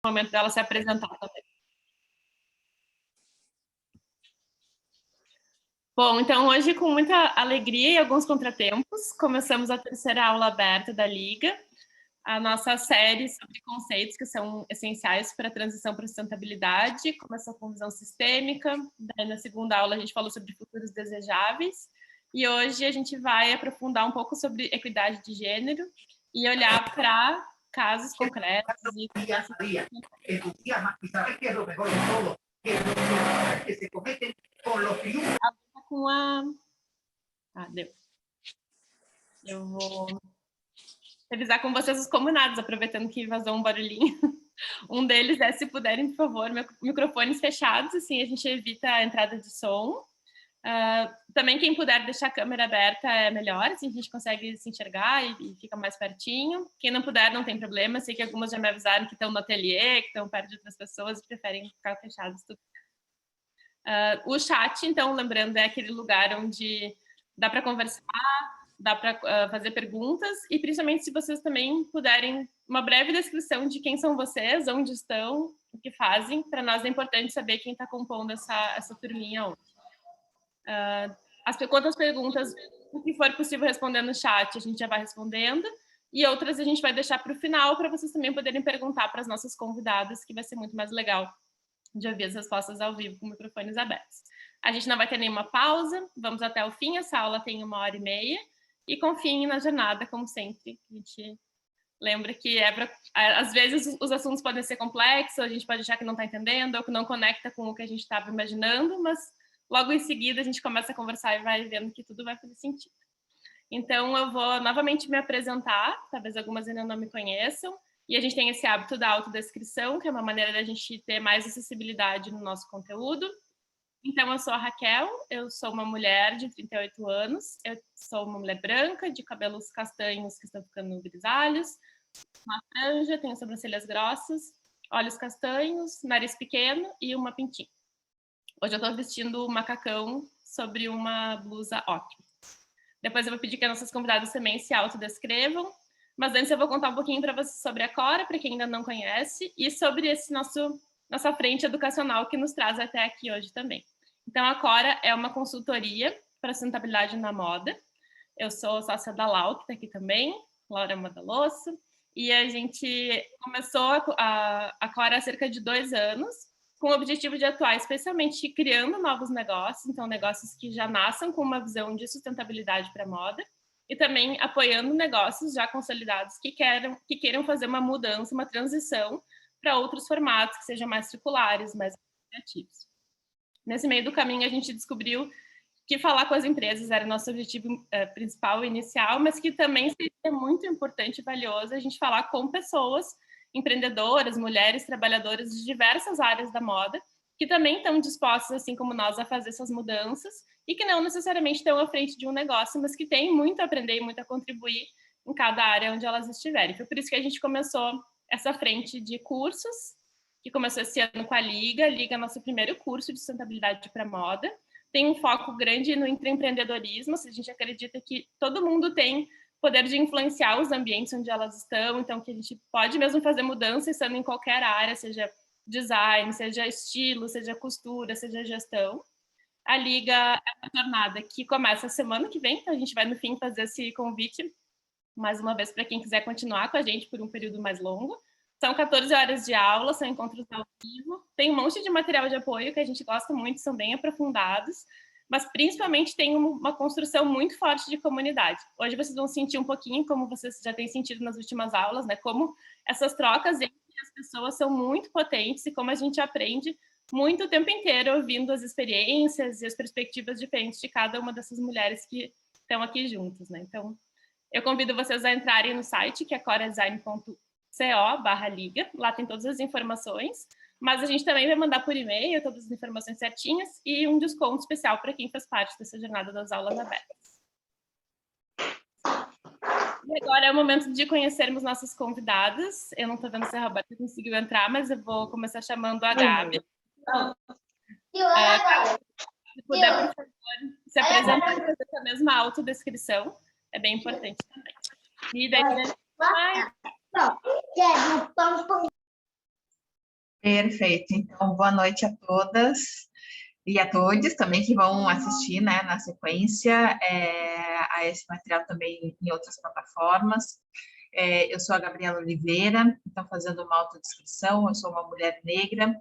momento dela se apresentar também. Bom, então hoje, com muita alegria e alguns contratempos, começamos a terceira aula aberta da Liga, a nossa série sobre conceitos que são essenciais para a transição para a sustentabilidade. Começou com visão sistêmica, daí na segunda aula a gente falou sobre futuros desejáveis, e hoje a gente vai aprofundar um pouco sobre equidade de gênero e olhar para casos concretos e com a... deu. Eu vou revisar com vocês os combinados, aproveitando que vazou um barulhinho. Um deles é, se puderem, por favor, microfones fechados, assim a gente evita a entrada de som. Também quem puder deixar a câmera aberta é melhor, assim a gente consegue se enxergar e fica mais pertinho. Quem não puder, não tem problema. Sei que algumas já me avisaram que estão no ateliê, que estão perto de outras pessoas e preferem ficar fechados. O chat, então, lembrando, é aquele lugar onde dá para conversar, dá para fazer perguntas, e principalmente se vocês também puderem uma breve descrição de quem são vocês, onde estão, o que fazem. Para nós é importante saber quem está compondo essa turminha hoje. Quantas perguntas, o que for possível responder no chat, a gente já vai respondendo, e outras a gente vai deixar para o final, para vocês também poderem perguntar para as nossas convidadas, que vai ser muito mais legal de ouvir as respostas ao vivo com microfones abertos. A gente não vai ter nenhuma pausa, vamos até o fim, essa aula tem 1h30, e confiem na jornada, como sempre. A gente lembra que às vezes os assuntos podem ser complexos, a gente pode achar que não está entendendo, ou que não conecta com o que a gente estava imaginando, mas logo em seguida a gente começa a conversar e vai vendo que tudo vai fazer sentido. Então eu vou novamente me apresentar, talvez algumas ainda não me conheçam, e a gente tem esse hábito da autodescrição, que é uma maneira da gente ter mais acessibilidade no nosso conteúdo. Então, eu sou a Raquel, eu sou uma mulher de 38 anos, eu sou uma mulher branca, de cabelos castanhos que estão ficando grisalhos, uma franja, tenho sobrancelhas grossas, olhos castanhos, nariz pequeno e uma pintinha. Hoje eu estou vestindo um macacão sobre uma blusa ocre. Depois eu vou pedir que as nossas convidadas também se autodescrevam, mas antes eu vou contar um pouquinho para vocês sobre a Cora, para quem ainda não conhece, e sobre esse nossa frente educacional que nos traz até aqui hoje também. Então, a Cora é uma consultoria para sustentabilidade na moda. Eu sou sócia da Lau, que está aqui também, Laura Madalosso, e a gente começou a Cora há cerca de 2 anos, com o objetivo de atuar especialmente criando novos negócios, então negócios que já nasçam com uma visão de sustentabilidade para a moda, e também apoiando negócios já consolidados que queiram fazer uma mudança, uma transição para outros formatos que sejam mais circulares, mais criativos. Nesse meio do caminho, a gente descobriu que falar com as empresas era nosso objetivo principal inicial, mas que também seria muito importante e valioso a gente falar com pessoas empreendedoras, mulheres, trabalhadoras de diversas áreas da moda, que também estão dispostas, assim como nós, a fazer essas mudanças e que não necessariamente estão à frente de um negócio, mas que têm muito a aprender e muito a contribuir em cada área onde elas estiverem. Foi por isso que a gente começou essa frente de cursos, que começou esse ano com a Liga. A Liga é nosso primeiro curso de sustentabilidade para moda. Tem um foco grande no empreendedorismo, a gente acredita que todo mundo tem poder de influenciar os ambientes onde elas estão, então que a gente pode mesmo fazer mudança estando em qualquer área, seja design, seja estilo, seja costura, seja gestão. A Liga é uma jornada que começa a semana que vem, então a gente vai no fim fazer esse convite, mais uma vez, para quem quiser continuar com a gente por um período mais longo. São 14 horas de aula, são encontros ao vivo, tem um monte de material de apoio que a gente gosta muito, são bem aprofundados, mas principalmente tem uma construção muito forte de comunidade. Hoje vocês vão sentir um pouquinho, como vocês já têm sentido nas últimas aulas, né, como essas trocas entre as pessoas são muito potentes e como a gente aprende muito o tempo inteiro ouvindo as experiências e as perspectivas diferentes de cada uma dessas mulheres que estão aqui juntas, né? Então, eu convido vocês a entrarem no site, que é coradesign.co/liga, lá tem todas as informações, mas a gente também vai mandar por e-mail todas as informações certinhas e um desconto especial para quem faz parte dessa jornada das aulas abertas. E agora é o momento de conhecermos nossas convidadas. Eu não estou vendo se a Roberta conseguiu entrar, mas eu vou começar chamando a Gabi. Se puder, por favor, se apresentar e fazer essa mesma autodescrição, é bem importante também. E daí, Perfeito. Então, boa noite a todas e a todos também que vão assistir, né, na sequência, a esse material também em outras plataformas. Eu sou a Gabriela Oliveira, então fazendo uma autodescrição, eu sou uma mulher negra,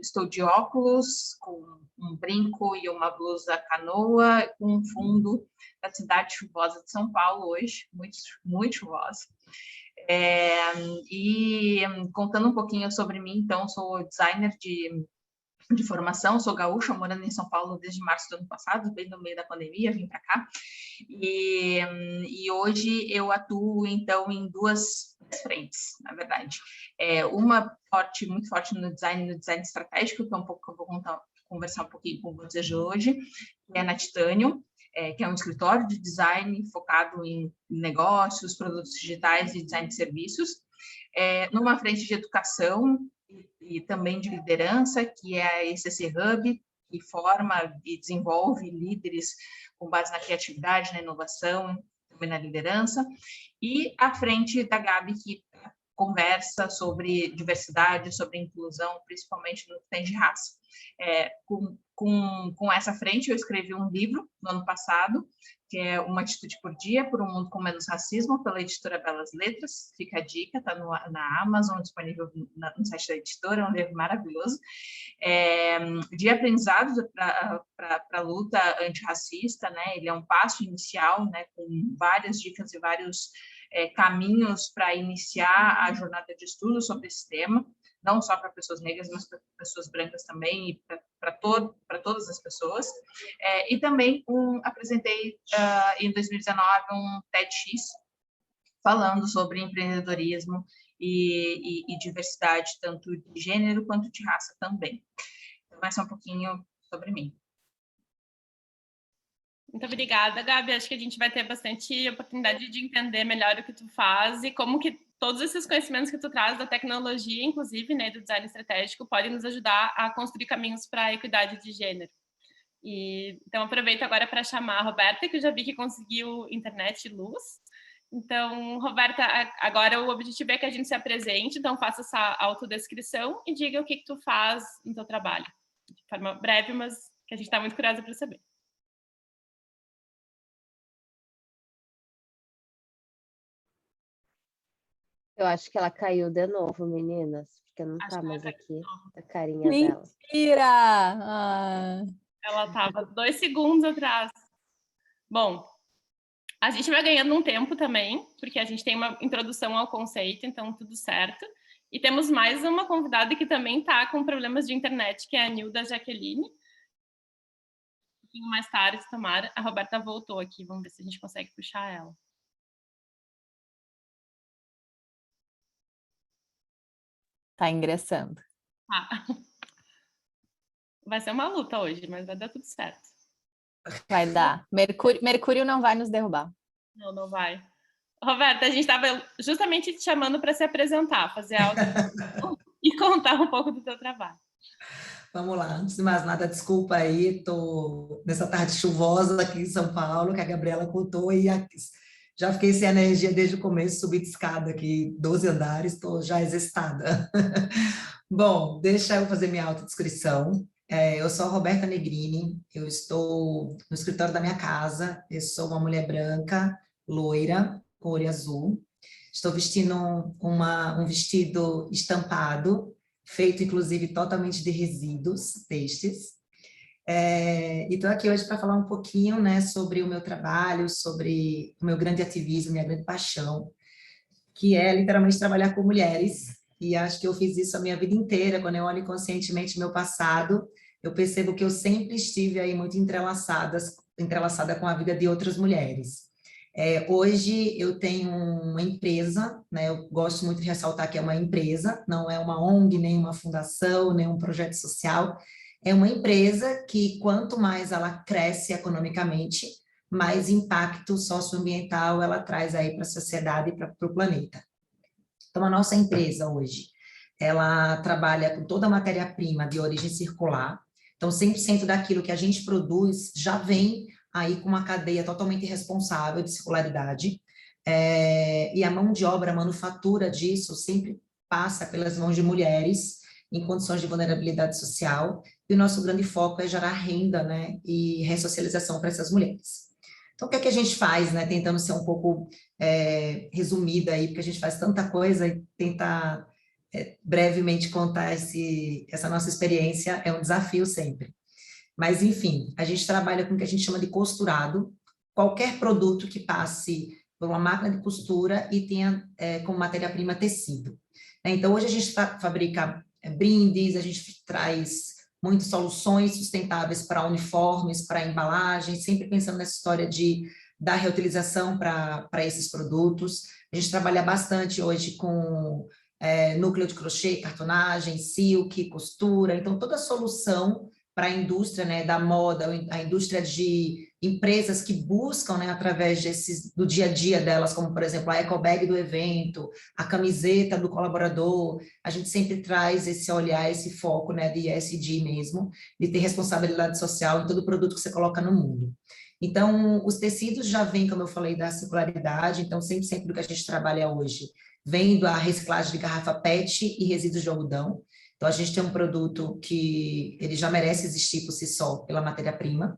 estou de óculos, com um brinco e uma blusa canoa, com um fundo da cidade chuvosa de São Paulo hoje, muito, muito chuvosa. E contando um pouquinho sobre mim, então, sou designer de formação, sou gaúcha, morando em São Paulo desde março do ano passado, bem no meio da pandemia, vim para cá. E hoje eu atuo, então, em duas frentes, na verdade. Uma forte, muito forte no design estratégico, que é um pouco que eu vou conversar um pouquinho com vocês hoje, que é na Titanium, que é um escritório de design focado em negócios, produtos digitais e design de serviços. Numa frente de educação e também de liderança, que é a ECC Hub, que forma e desenvolve líderes com base na criatividade, na inovação, também na liderança, e a frente da Gabi, que conversa sobre diversidade, sobre inclusão, principalmente no que tem de raça. Com essa frente, eu escrevi um livro no ano passado, que é Uma Atitude por Dia, por um Mundo com Menos Racismo, pela editora Belas Letras. Fica a dica, está na Amazon, disponível no site da editora, é um livro maravilhoso. De aprendizados para a luta antirracista, né? Ele é um passo inicial, né? Com várias dicas e vários caminhos para iniciar a jornada de estudo sobre esse tema, não só para pessoas negras, mas para pessoas brancas também, e para todas as pessoas. E também apresentei em 2019 um TEDx falando sobre empreendedorismo e diversidade, tanto de gênero quanto de raça também. Então, essa é um pouquinho sobre mim. Muito obrigada, Gabi. Acho que a gente vai ter bastante oportunidade de entender melhor o que tu faz e como que todos esses conhecimentos que tu traz da tecnologia, inclusive, né, do design estratégico, podem nos ajudar a construir caminhos para a equidade de gênero. Então, aproveito agora para chamar a Roberta, que eu já vi que conseguiu internet e luz. Então, Roberta, agora o objetivo é que a gente se apresente, então faça essa autodescrição e diga o que tu faz no teu trabalho. De forma breve, mas que a gente está muito curiosa para saber. Eu acho que ela caiu de novo, meninas, porque não tá mais aqui a carinha dela. Mentira! Ah. Ela estava 2 segundos atrás. Bom, a gente vai ganhando um tempo também, porque a gente tem uma introdução ao conceito, então tudo certo. E temos mais uma convidada que também está com problemas de internet, que é a Nilda Jaqueline. Um pouquinho mais tarde, Tamara. A Roberta voltou aqui, vamos ver se a gente consegue puxar ela. Tá ingressando. Vai ser uma luta hoje, mas vai dar tudo certo. Vai dar. Mercúrio não vai nos derrubar. Não, não vai. Roberta, a gente estava justamente te chamando para se apresentar, fazer algo e contar um pouco do teu trabalho. Vamos lá, antes de mais nada, desculpa aí, estou nessa tarde chuvosa aqui em São Paulo, que a Gabriela contou, e já fiquei sem energia desde o começo, subi de escada aqui, 12 andares, estou já exaustada. Bom, deixa eu fazer minha autodescrição. Eu sou a Roberta Negrini, eu estou no escritório da minha casa, eu sou uma mulher branca, loira, com olho azul, estou vestindo um vestido estampado, feito inclusive totalmente de resíduos têxteis. E estou aqui hoje para falar um pouquinho, né, sobre o meu trabalho, sobre o meu grande ativismo, minha grande paixão, que é literalmente trabalhar com mulheres, e acho que eu fiz isso a minha vida inteira. Quando eu olho conscientemente o meu passado, eu percebo que eu sempre estive aí muito entrelaçada com a vida de outras mulheres. Hoje eu tenho uma empresa, né, eu gosto muito de ressaltar que é uma empresa, não é uma ONG, nem uma fundação, nem um projeto social, é uma empresa que quanto mais ela cresce economicamente, mais impacto socioambiental ela traz aí para a sociedade e para o planeta. Então, a nossa empresa hoje, ela trabalha com toda a matéria-prima de origem circular, então 100% daquilo que a gente produz já vem aí com uma cadeia totalmente responsável de circularidade, e a mão de obra, a manufatura disso sempre passa pelas mãos de mulheres em condições de vulnerabilidade social, e o nosso grande foco é gerar renda, né, e ressocialização para essas mulheres. Então, o que é que a gente faz, né, tentando ser um pouco resumida aí, porque a gente faz tanta coisa e tentar brevemente contar essa nossa experiência é um desafio sempre. Mas, enfim, a gente trabalha com o que a gente chama de costurado, qualquer produto que passe por uma máquina de costura e tenha como matéria-prima tecido. Então, hoje a gente fabrica brindes, a gente traz muitas soluções sustentáveis para uniformes, para embalagens, sempre pensando nessa história de dar reutilização para esses produtos. A gente trabalha bastante hoje com núcleo de crochê, cartonagem, silk, costura, então toda a solução para a indústria, né, da moda, a indústria de empresas que buscam, né, através do dia a dia delas, como, por exemplo, a ecobag do evento, a camiseta do colaborador, a gente sempre traz esse olhar, esse foco, né, de ESG mesmo, de ter responsabilidade social em todo produto que você coloca no mundo. Então, os tecidos já vêm, como eu falei, da circularidade, então 100% do que a gente trabalha hoje vem da reciclagem de garrafa PET e resíduos de algodão. Então, a gente tem um produto que ele já merece existir por si só, pela matéria-prima.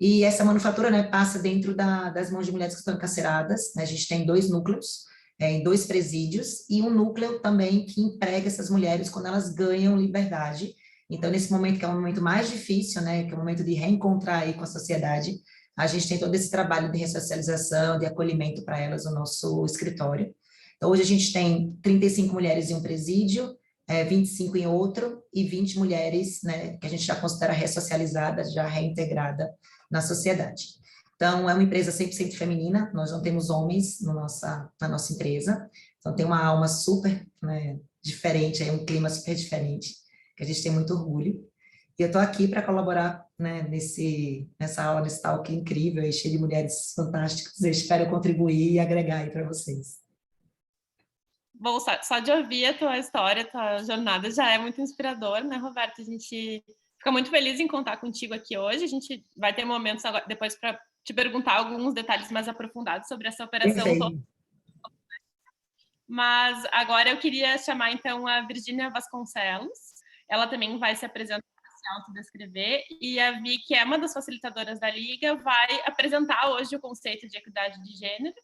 E essa manufatura, né, passa dentro das mãos de mulheres que estão encarceradas. Né? A gente tem 2 núcleos, em 2 presídios, e um núcleo também que emprega essas mulheres quando elas ganham liberdade. Então, nesse momento, que é um momento mais difícil, né, que é um momento de reencontrar aí com a sociedade, a gente tem todo esse trabalho de ressocialização, de acolhimento para elas no nosso escritório. Então, hoje a gente tem 35 mulheres em um presídio, 25 em outro, e 20 mulheres, né, que a gente já considera ressocializadas, já reintegrada na sociedade. Então, é uma empresa 100% feminina, nós não temos homens na nossa empresa, então tem uma alma super, né, diferente, um clima super diferente, que a gente tem muito orgulho. E eu estou aqui para colaborar, né, nessa aula, nesse talk incrível, e cheio de mulheres fantásticas. Eu espero contribuir e agregar aí para vocês. Bom, só de ouvir a tua história, a tua jornada já é muito inspirador, né, Roberta? A gente fica muito feliz em contar contigo aqui hoje. A gente vai ter momentos agora, depois para te perguntar alguns detalhes mais aprofundados sobre essa operação toda. Mas agora eu queria chamar, então, a Virgínia Vasconcelos. Ela também vai se apresentar, se autodescrever, e a Vi, que é uma das facilitadoras da Liga, vai apresentar hoje o conceito de equidade de gênero.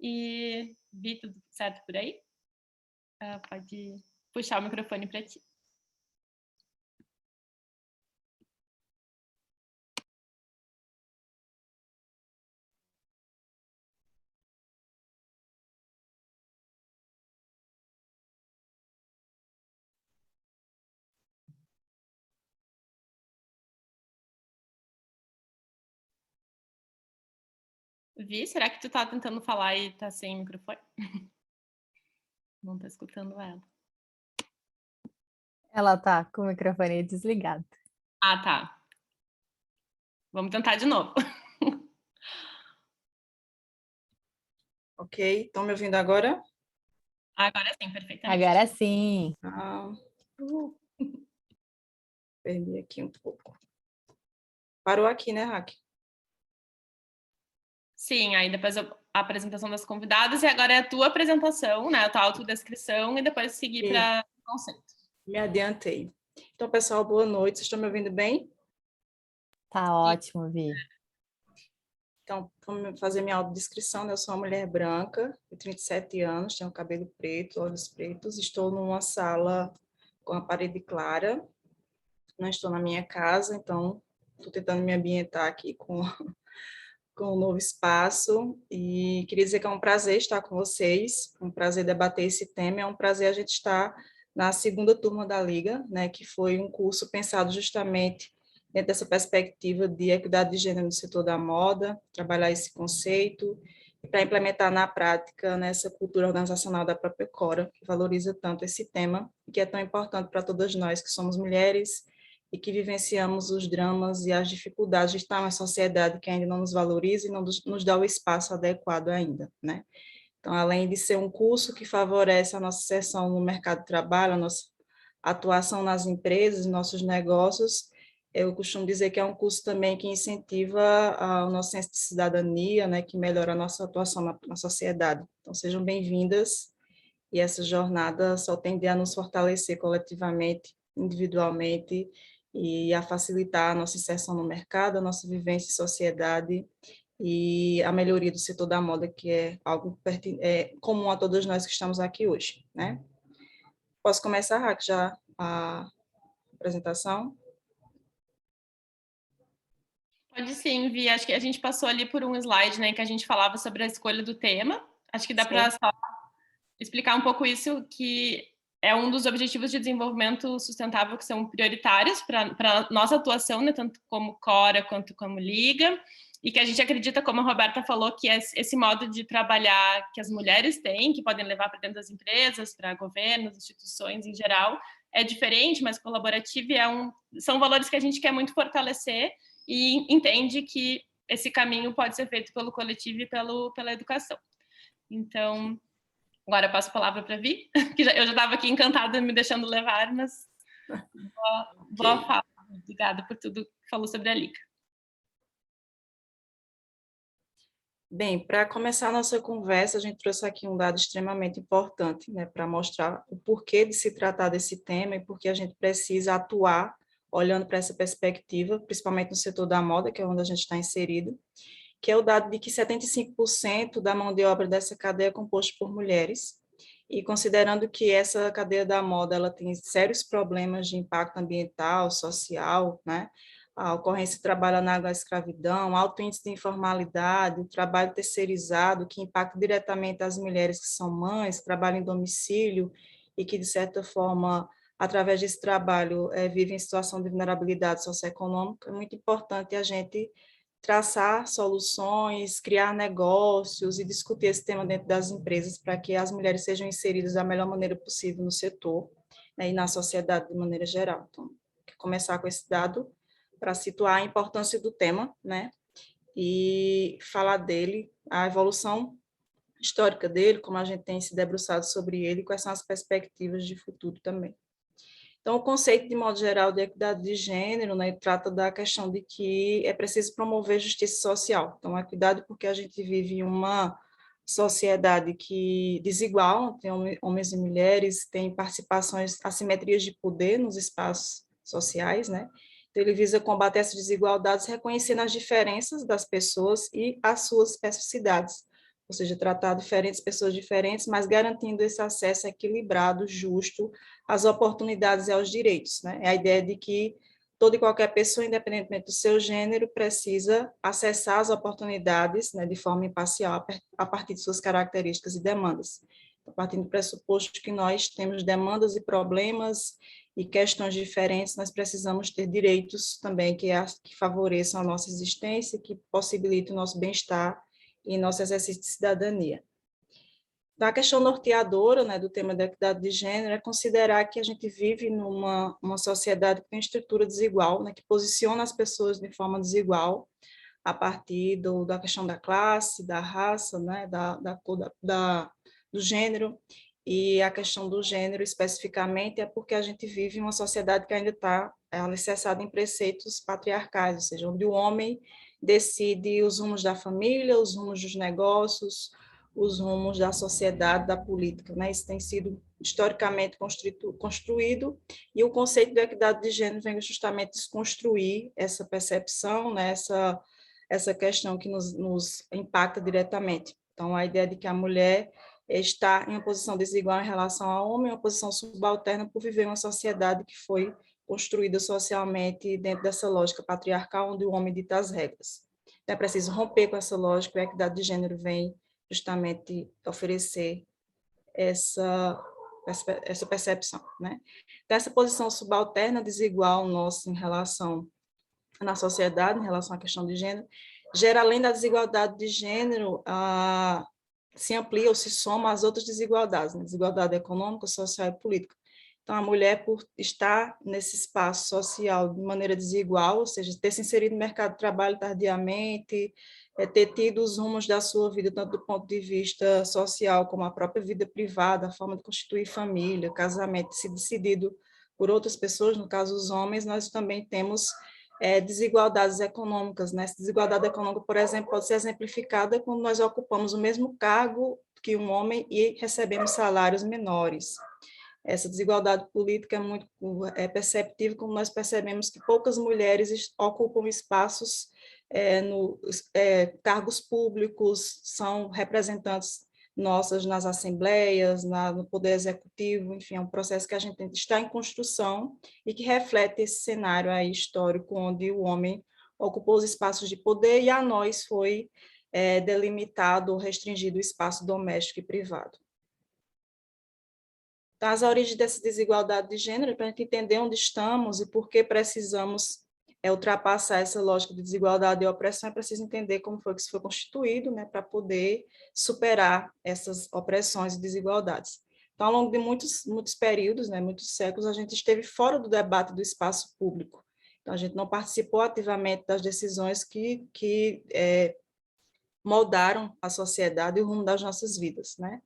E, Vi, tudo certo por aí? Pode puxar o microfone para ti. Vi, será que tu tá tentando falar e tá sem microfone? Não tá escutando ela. Ela tá com o microfone desligado. Ah, tá. Vamos tentar de novo. Ok, estão me ouvindo agora? Agora sim, perfeitamente. Agora sim. Perdi aqui um pouco. Parou aqui, né, Raque? Sim, aí depois a apresentação das convidadas, e agora é a tua apresentação, né, a tua autodescrição, e depois seguir para o conceito. Me adiantei. Então, pessoal, boa noite. Vocês estão me ouvindo bem? Tá ótimo, Vi. Então, vamos fazer minha autodescrição, né? Eu sou uma mulher branca, de 37 anos, tenho cabelo preto, olhos pretos, estou numa sala com a parede clara, não estou na minha casa, então estou tentando me ambientar aqui com um novo espaço, e queria dizer que é um prazer estar com vocês, um prazer debater esse tema, é um prazer a gente estar na segunda turma da Liga, né, que foi um curso pensado justamente dentro dessa perspectiva de equidade de gênero no setor da moda, trabalhar esse conceito, e para implementar na prática nessa cultura organizacional da própria Cora, que valoriza tanto esse tema, e que é tão importante para todas nós que somos mulheres, e que vivenciamos os dramas e as dificuldades de estar em uma sociedade que ainda não nos valoriza e não nos dá o espaço adequado ainda, né? Então, além de ser um curso que favorece a nossa inserção no mercado de trabalho, a nossa atuação nas empresas, nossos negócios, eu costumo dizer que é um curso também que incentiva o nosso senso de cidadania, né, que melhora a nossa atuação na sociedade. Então, sejam bem-vindas e essa jornada só tende a nos fortalecer coletivamente, individualmente, e a facilitar a nossa inserção no mercado, a nossa vivência em sociedade e a melhoria do setor da moda, que é algo comum a todos nós que estamos aqui hoje, né? Posso começar, Raque, já a apresentação? Pode sim, Vi. Acho que a gente passou ali por um slide, né, que a gente falava sobre a escolha do tema. Acho que dá para só explicar um pouco isso, que é um dos objetivos de desenvolvimento sustentável que são prioritários para nossa atuação, né, tanto como Cora quanto como Liga, e que a gente acredita, como a Roberta falou, que esse modo de trabalhar que as mulheres têm, que podem levar para dentro das empresas, para governos, instituições em geral, é diferente, mas colaborativo, e são valores que a gente quer muito fortalecer e entende que esse caminho pode ser feito pelo coletivo e pela educação. Então, agora eu passo a palavra para a Vi, que eu já estava aqui encantada me deixando levar, mas boa fala. Obrigada por tudo que falou sobre a Liga. Bem, para começar a nossa conversa, a gente trouxe aqui um dado extremamente importante, né, para mostrar o porquê de se tratar desse tema e porque a gente precisa atuar olhando para essa perspectiva, principalmente no setor da moda, que é onde a gente está inserido, que é o dado de que 75% da mão de obra dessa cadeia é composta por mulheres, e considerando que essa cadeia da moda ela tem sérios problemas de impacto ambiental, social, né, a ocorrência de trabalho análogo à escravidão, alto índice de informalidade, o trabalho terceirizado, que impacta diretamente as mulheres que são mães, trabalham em domicílio e que, de certa forma, através desse trabalho, vivem em situação de vulnerabilidade socioeconômica. É muito importante a gente traçar soluções, criar negócios e discutir esse tema dentro das empresas para que as mulheres sejam inseridas da melhor maneira possível no setor, né, e na sociedade de maneira geral. Então, quero começar com esse dado para situar a importância do tema, né, e falar dele, a evolução histórica dele, como a gente tem se debruçado sobre ele, e quais são as perspectivas de futuro também. Então, o conceito, de modo geral, de equidade de gênero, né, trata da questão de que é preciso promover justiça social. Então, equidade porque a gente vive em uma sociedade que desigual, tem homens e mulheres, tem participações, assimetrias de poder nos espaços sociais, né? Então, ele visa combater essas desigualdades, reconhecendo as diferenças das pessoas e as suas especificidades, ou seja, tratar pessoas diferentes, mas garantindo esse acesso equilibrado, justo, às oportunidades e aos direitos, né? É a ideia de que toda e qualquer pessoa, independentemente do seu gênero, precisa acessar as oportunidades, né, de forma imparcial, a partir de suas características e demandas. A partir do pressuposto que nós temos demandas e problemas e questões diferentes, nós precisamos ter direitos também que favoreçam a nossa existência, que possibilitem o nosso bem-estar e nosso exercício de cidadania. Então, a questão norteadora, né, do tema da equidade de gênero é considerar que a gente vive numa sociedade que tem estrutura desigual, né, que posiciona as pessoas de forma desigual a partir da questão da classe, da raça, né, do gênero, e a questão do gênero especificamente é porque a gente vive em uma sociedade que ainda está alicerçada em preceitos patriarcais, ou seja, onde o homem decide os rumos da família, os rumos dos negócios, os rumos da sociedade, da política, né? Isso tem sido historicamente construído, e o conceito de equidade de gênero vem justamente desconstruir essa percepção, né? Essa questão que nos impacta diretamente. Então, a ideia de que a mulher está em uma posição desigual em relação ao homem, uma posição subalterna por viver em uma sociedade que foi construída socialmente dentro dessa lógica patriarcal, onde o homem dita as regras. Então, é preciso romper com essa lógica, e a equidade de gênero vem justamente oferecer essa percepção, né? Então, essa posição subalterna, desigual nossa em relação na sociedade, em relação à questão de gênero, gera, além da desigualdade de gênero, se amplia ou se soma às outras desigualdades, né? Desigualdade econômica, social e política. Então, a mulher, por estar nesse espaço social de maneira desigual, ou seja, ter se inserido no mercado de trabalho tardiamente, ter tido os rumos da sua vida, tanto do ponto de vista social, como a própria vida privada, a forma de constituir família, casamento, se decidido por outras pessoas, no caso os homens, nós também temos desigualdades econômicas, né? Essa desigualdade econômica, por exemplo, pode ser exemplificada quando nós ocupamos o mesmo cargo que um homem e recebemos salários menores. Essa desigualdade política é perceptível, como nós percebemos que poucas mulheres ocupam espaços cargos públicos, são representantes nossas nas assembleias, no poder executivo, enfim, é um processo que a gente está em construção e que reflete esse cenário aí histórico, onde o homem ocupou os espaços de poder e a nós foi delimitado ou restringido o espaço doméstico e privado. Então, as origens dessa desigualdade de gênero, para a gente entender onde estamos e por que precisamos ultrapassar essa lógica de desigualdade e opressão, é preciso entender como foi que isso foi constituído, né, para poder superar essas opressões e desigualdades. Então, ao longo de muitos períodos, né, muitos séculos, a gente esteve fora do debate do espaço público. Então, a gente não participou ativamente das decisões que moldaram a sociedade e o rumo das nossas vidas, né?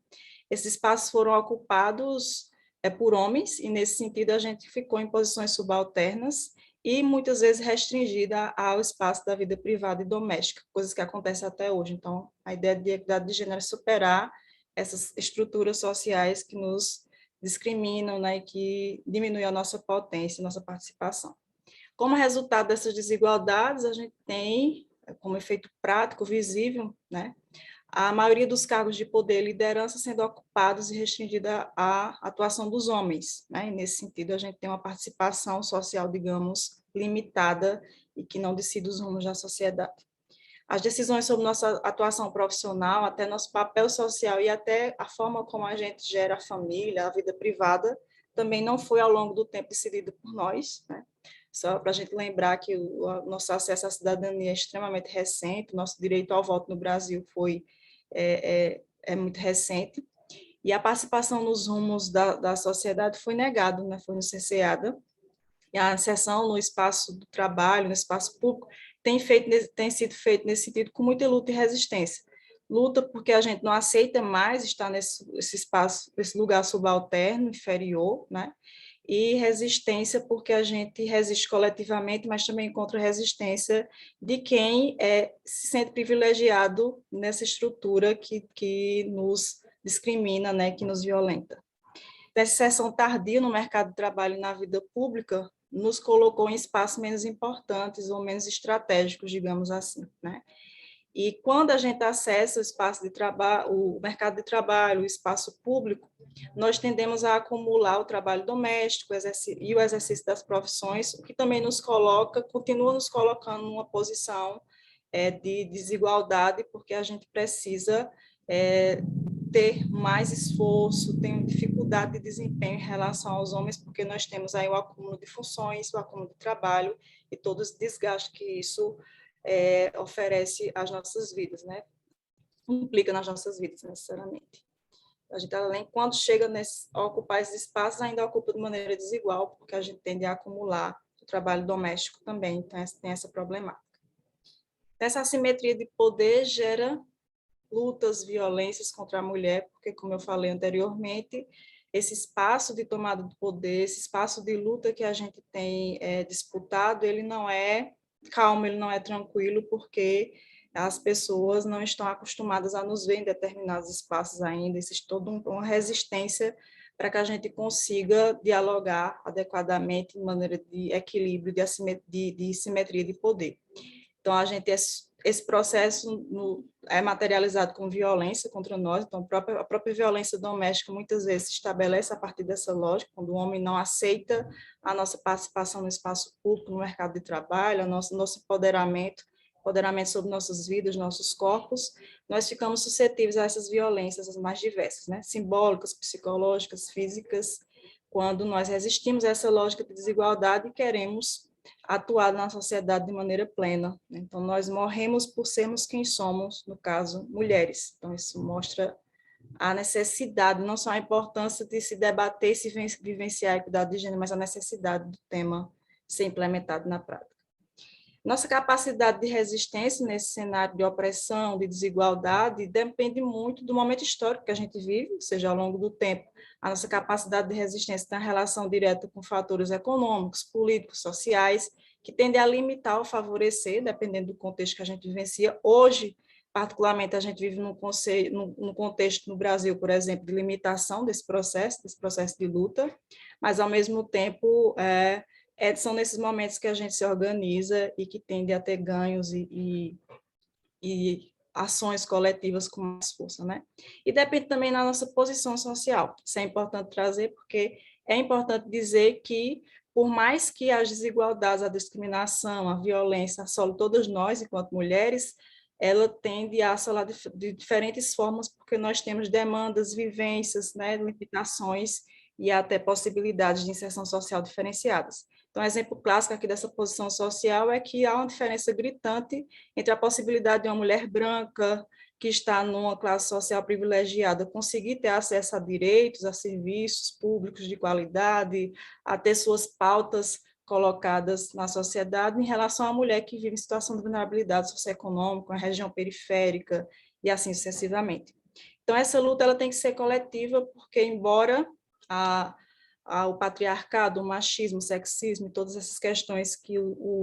Esses espaços foram ocupados por homens, e, nesse sentido, a gente ficou em posições subalternas e, muitas vezes, restringida ao espaço da vida privada e doméstica, coisas que acontecem até hoje. Então, a ideia de equidade de gênero é superar essas estruturas sociais que nos discriminam, né, e que diminuem a nossa potência, a nossa participação. Como resultado dessas desigualdades, a gente tem, como efeito prático, visível, né, a maioria dos cargos de poder e liderança sendo ocupados e restringida à atuação dos homens, né? E, nesse sentido, a gente tem uma participação social, digamos, limitada e que não decide os rumos da sociedade. As decisões sobre nossa atuação profissional, até nosso papel social e até a forma como a gente gera a família, a vida privada, também não foi, ao longo do tempo, decidido por nós, né? Só para a gente lembrar que o nosso acesso à cidadania é extremamente recente, o nosso direito ao voto no Brasil foi muito recente, e a participação nos rumos da sociedade foi negada, né? Foi cerceada, e a inserção no espaço do trabalho, no espaço público, tem sido feita nesse sentido com muita luta e resistência. Luta porque a gente não aceita mais estar nesse espaço, nesse lugar subalterno, inferior, né? E resistência porque a gente resiste coletivamente, mas também encontra resistência de quem se sente privilegiado nessa estrutura que nos discrimina, né, que nos violenta. Essa inserção tardia no mercado de trabalho e na vida pública nos colocou em espaços menos importantes ou menos estratégicos, digamos assim, né? E quando a gente acessa o espaço de trabalho, o mercado de trabalho, o espaço público, nós tendemos a acumular o trabalho doméstico e o exercício das profissões, o que também continua nos colocando numa posição de desigualdade, porque a gente precisa ter mais esforço, tem dificuldade de desempenho em relação aos homens, porque nós temos aí o acúmulo de funções, o acúmulo de trabalho e todo esse desgaste que isso oferece às nossas vidas, né? Implica nas nossas vidas, necessariamente. A gente, além, quando chega a ocupar esses espaços, ainda ocupa de maneira desigual, porque a gente tende a acumular o trabalho doméstico também, então tem essa problemática. Essa assimetria de poder gera lutas, violências contra a mulher, porque, como eu falei anteriormente, esse espaço de tomada de poder, esse espaço de luta que a gente tem disputado, ele não é calmo, ele não é tranquilo, porque as pessoas não estão acostumadas a nos ver em determinados espaços ainda, existe toda uma resistência para que a gente consiga dialogar adequadamente, de maneira de equilíbrio, de simetria de poder. Então, esse processo é materializado com violência contra nós, então a própria violência doméstica muitas vezes se estabelece a partir dessa lógica, quando o homem não aceita a nossa participação no espaço público, no mercado de trabalho, o nosso empoderamento sobre nossas vidas, nossos corpos, nós ficamos suscetíveis a essas violências as mais diversas, né? Simbólicas, psicológicas, físicas, quando nós resistimos a essa lógica de desigualdade e queremos atuar na sociedade de maneira plena. Então, nós morremos por sermos quem somos, no caso, mulheres. Então, isso mostra a necessidade, não só a importância de se debater e se vivenciar a equidade de gênero, mas a necessidade do tema ser implementado na prática. Nossa capacidade de resistência nesse cenário de opressão, de desigualdade, depende muito do momento histórico que a gente vive, ou seja, ao longo do tempo. A nossa capacidade de resistência tem relação direta com fatores econômicos, políticos, sociais, que tendem a limitar ou favorecer, dependendo do contexto que a gente vivencia. Hoje, particularmente a gente vive num contexto no Brasil, por exemplo, de limitação desse processo de luta, mas, ao mesmo tempo, são nesses momentos que a gente se organiza e que tende a ter ganhos e ações coletivas com mais força, né? E depende também da nossa posição social. Isso é importante trazer, porque é importante dizer que, por mais que as desigualdades, a discriminação, a violência assolem todas nós, enquanto mulheres, ela tende a assolar de diferentes formas, porque nós temos demandas, vivências, né, limitações e até possibilidades de inserção social diferenciadas. Então, um exemplo clássico aqui dessa posição social é que há uma diferença gritante entre a possibilidade de uma mulher branca que está numa classe social privilegiada conseguir ter acesso a direitos, a serviços públicos de qualidade, a ter suas pautas colocadas na sociedade, em relação à mulher que vive em situação de vulnerabilidade socioeconômica, na região periférica, e assim sucessivamente. Então, essa luta ela tem que ser coletiva, porque, embora o patriarcado, o machismo, o sexismo, e todas essas questões que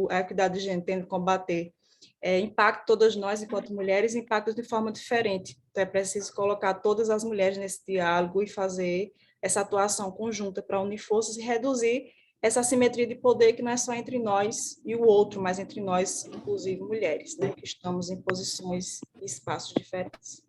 a equidade de gênero tem de combater, impactam todas nós, enquanto mulheres, impactam de forma diferente. Então, é preciso colocar todas as mulheres nesse diálogo e fazer essa atuação conjunta para unir forças e reduzir essa assimetria de poder que não é só entre nós e o outro, mas entre nós, inclusive mulheres, né, que estamos em posições e espaços diferentes.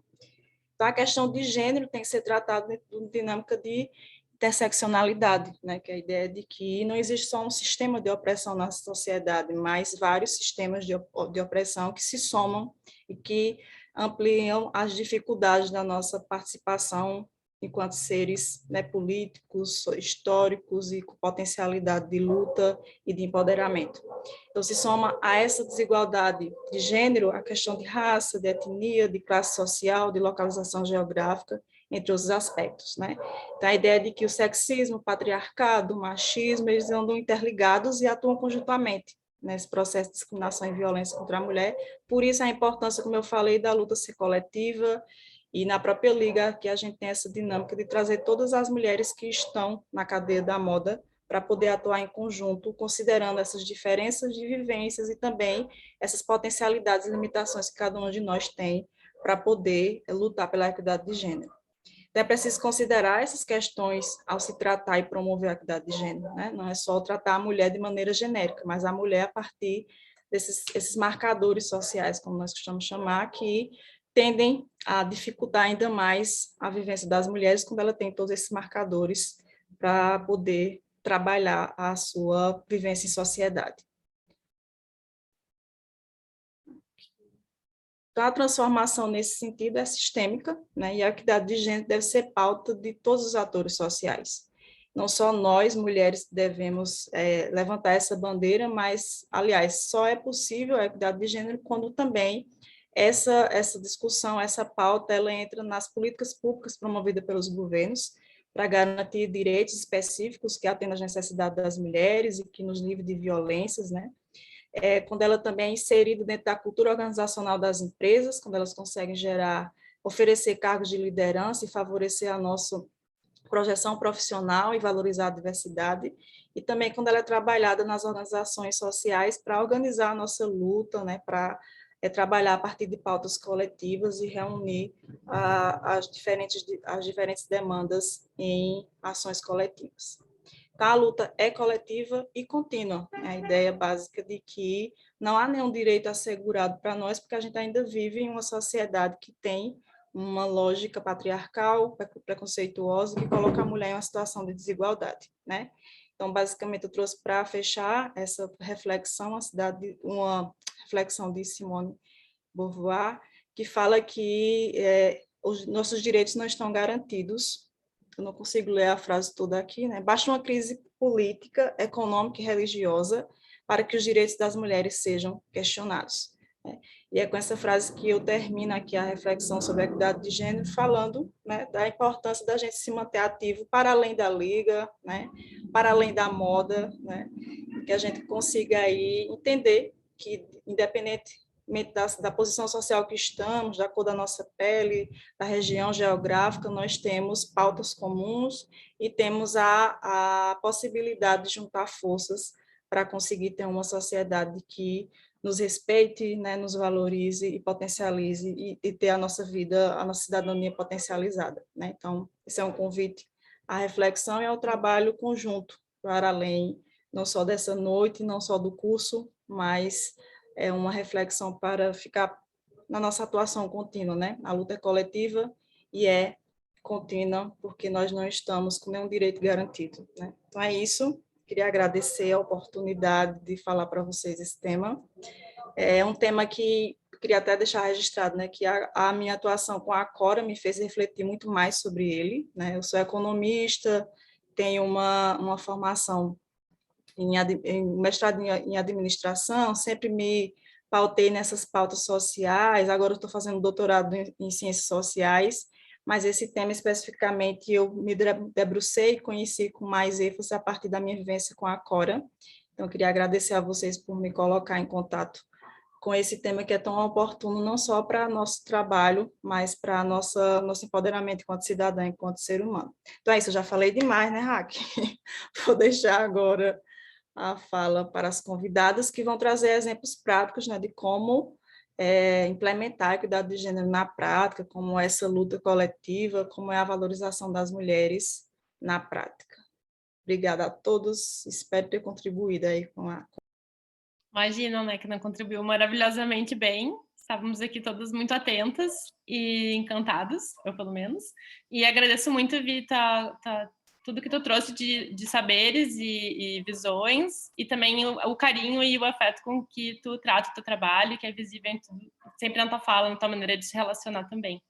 Então, a questão de gênero tem que ser tratada dentro de uma dinâmica de interseccionalidade, né, que é a ideia de que não existe só um sistema de opressão na sociedade, mas vários sistemas de opressão que se somam e que ampliam as dificuldades da nossa participação enquanto seres, né, políticos, históricos e com potencialidade de luta e de empoderamento. Então, se soma a essa desigualdade de gênero a questão de raça, de etnia, de classe social, de localização geográfica, entre outros aspectos, né? Então, a ideia de que o sexismo, o patriarcado, o machismo, eles andam interligados e atuam conjuntamente nesse processo de discriminação e violência contra a mulher. Por isso, a importância, como eu falei, da luta ser coletiva, e na própria Liga, que a gente tem essa dinâmica de trazer todas as mulheres que estão na cadeia da moda para poder atuar em conjunto, considerando essas diferenças de vivências e também essas potencialidades e limitações que cada um de nós tem para poder lutar pela equidade de gênero. Então, é preciso considerar essas questões ao se tratar e promover a equidade de gênero, né? Não é só tratar a mulher de maneira genérica, mas a mulher a partir desses marcadores sociais, como nós costumamos chamar, que tendem a dificultar ainda mais a vivência das mulheres quando ela tem todos esses marcadores para poder trabalhar a sua vivência em sociedade. Então, a transformação nesse sentido é sistêmica, né? E a equidade de gênero deve ser pauta de todos os atores sociais. Não só nós, mulheres, devemos levantar essa bandeira, mas, aliás, só é possível a equidade de gênero quando também essa discussão, essa pauta, ela entra nas políticas públicas promovidas pelos governos para garantir direitos específicos que atendam às necessidades das mulheres e que nos livrem de violências, né? Quando ela também é inserida dentro da cultura organizacional das empresas, quando elas conseguem oferecer cargos de liderança e favorecer a nossa projeção profissional e valorizar a diversidade, e também quando ela é trabalhada nas organizações sociais para organizar a nossa luta, né, para trabalhar a partir de pautas coletivas e reunir as diferentes demandas em ações coletivas. Então, a luta é coletiva e contínua, é a ideia básica de que não há nenhum direito assegurado para nós, porque a gente ainda vive em uma sociedade que tem uma lógica patriarcal, preconceituosa, que coloca a mulher em uma situação de desigualdade, né? Então, basicamente, eu trouxe para fechar essa reflexão uma reflexão de Simone Beauvoir, que fala que os nossos direitos não estão garantidos. Eu não consigo ler a frase toda aqui, né? Basta uma crise política, econômica e religiosa para que os direitos das mulheres sejam questionados, né? E é com essa frase que eu termino aqui a reflexão sobre a equidade de gênero, falando, né, da importância da gente se manter ativo para além da liga, né, para além da moda, né, que a gente consiga aí entender que, independente da posição social que estamos, da cor da nossa pele, da região geográfica, nós temos pautas comuns e temos a possibilidade de juntar forças para conseguir ter uma sociedade que nos respeite, né, nos valorize e potencialize e ter a nossa vida, a nossa cidadania potencializada, né? Então, esse é um convite à reflexão e ao trabalho conjunto, para além não só dessa noite, não só do curso, mas é uma reflexão para ficar na nossa atuação contínua, né? A luta é coletiva e é contínua, porque nós não estamos com nenhum direito garantido, né? Então é isso. Queria agradecer a oportunidade de falar para vocês esse tema. É um tema que eu queria até deixar registrado, né, que a minha atuação com a Acora me fez refletir muito mais sobre ele, né? Eu sou economista, tenho uma formação em mestrado em administração, sempre me pautei nessas pautas sociais, agora eu estou fazendo doutorado em ciências sociais, mas esse tema especificamente eu me debrucei e conheci com mais ênfase a partir da minha vivência com a Acora. Então, eu queria agradecer a vocês por me colocar em contato com esse tema que é tão oportuno, não só para nosso trabalho, mas para nosso empoderamento enquanto cidadã, enquanto ser humano. Então é isso, eu já falei demais, né, Raque? Vou deixar agora a fala para as convidadas, que vão trazer exemplos práticos, né, de como implementar o cuidado de gênero na prática, como é essa luta coletiva, como é a valorização das mulheres na prática. Obrigada a todos, espero ter contribuído aí com a... Imagina, né, que não contribuiu maravilhosamente bem. Estávamos aqui todas muito atentas e encantadas, eu pelo menos. E agradeço muito, Vi, tudo que tu trouxe de saberes e visões, e também o carinho e o afeto com que tu trata o teu trabalho, que é visível em tudo, sempre na tua fala, na tua maneira de se relacionar também.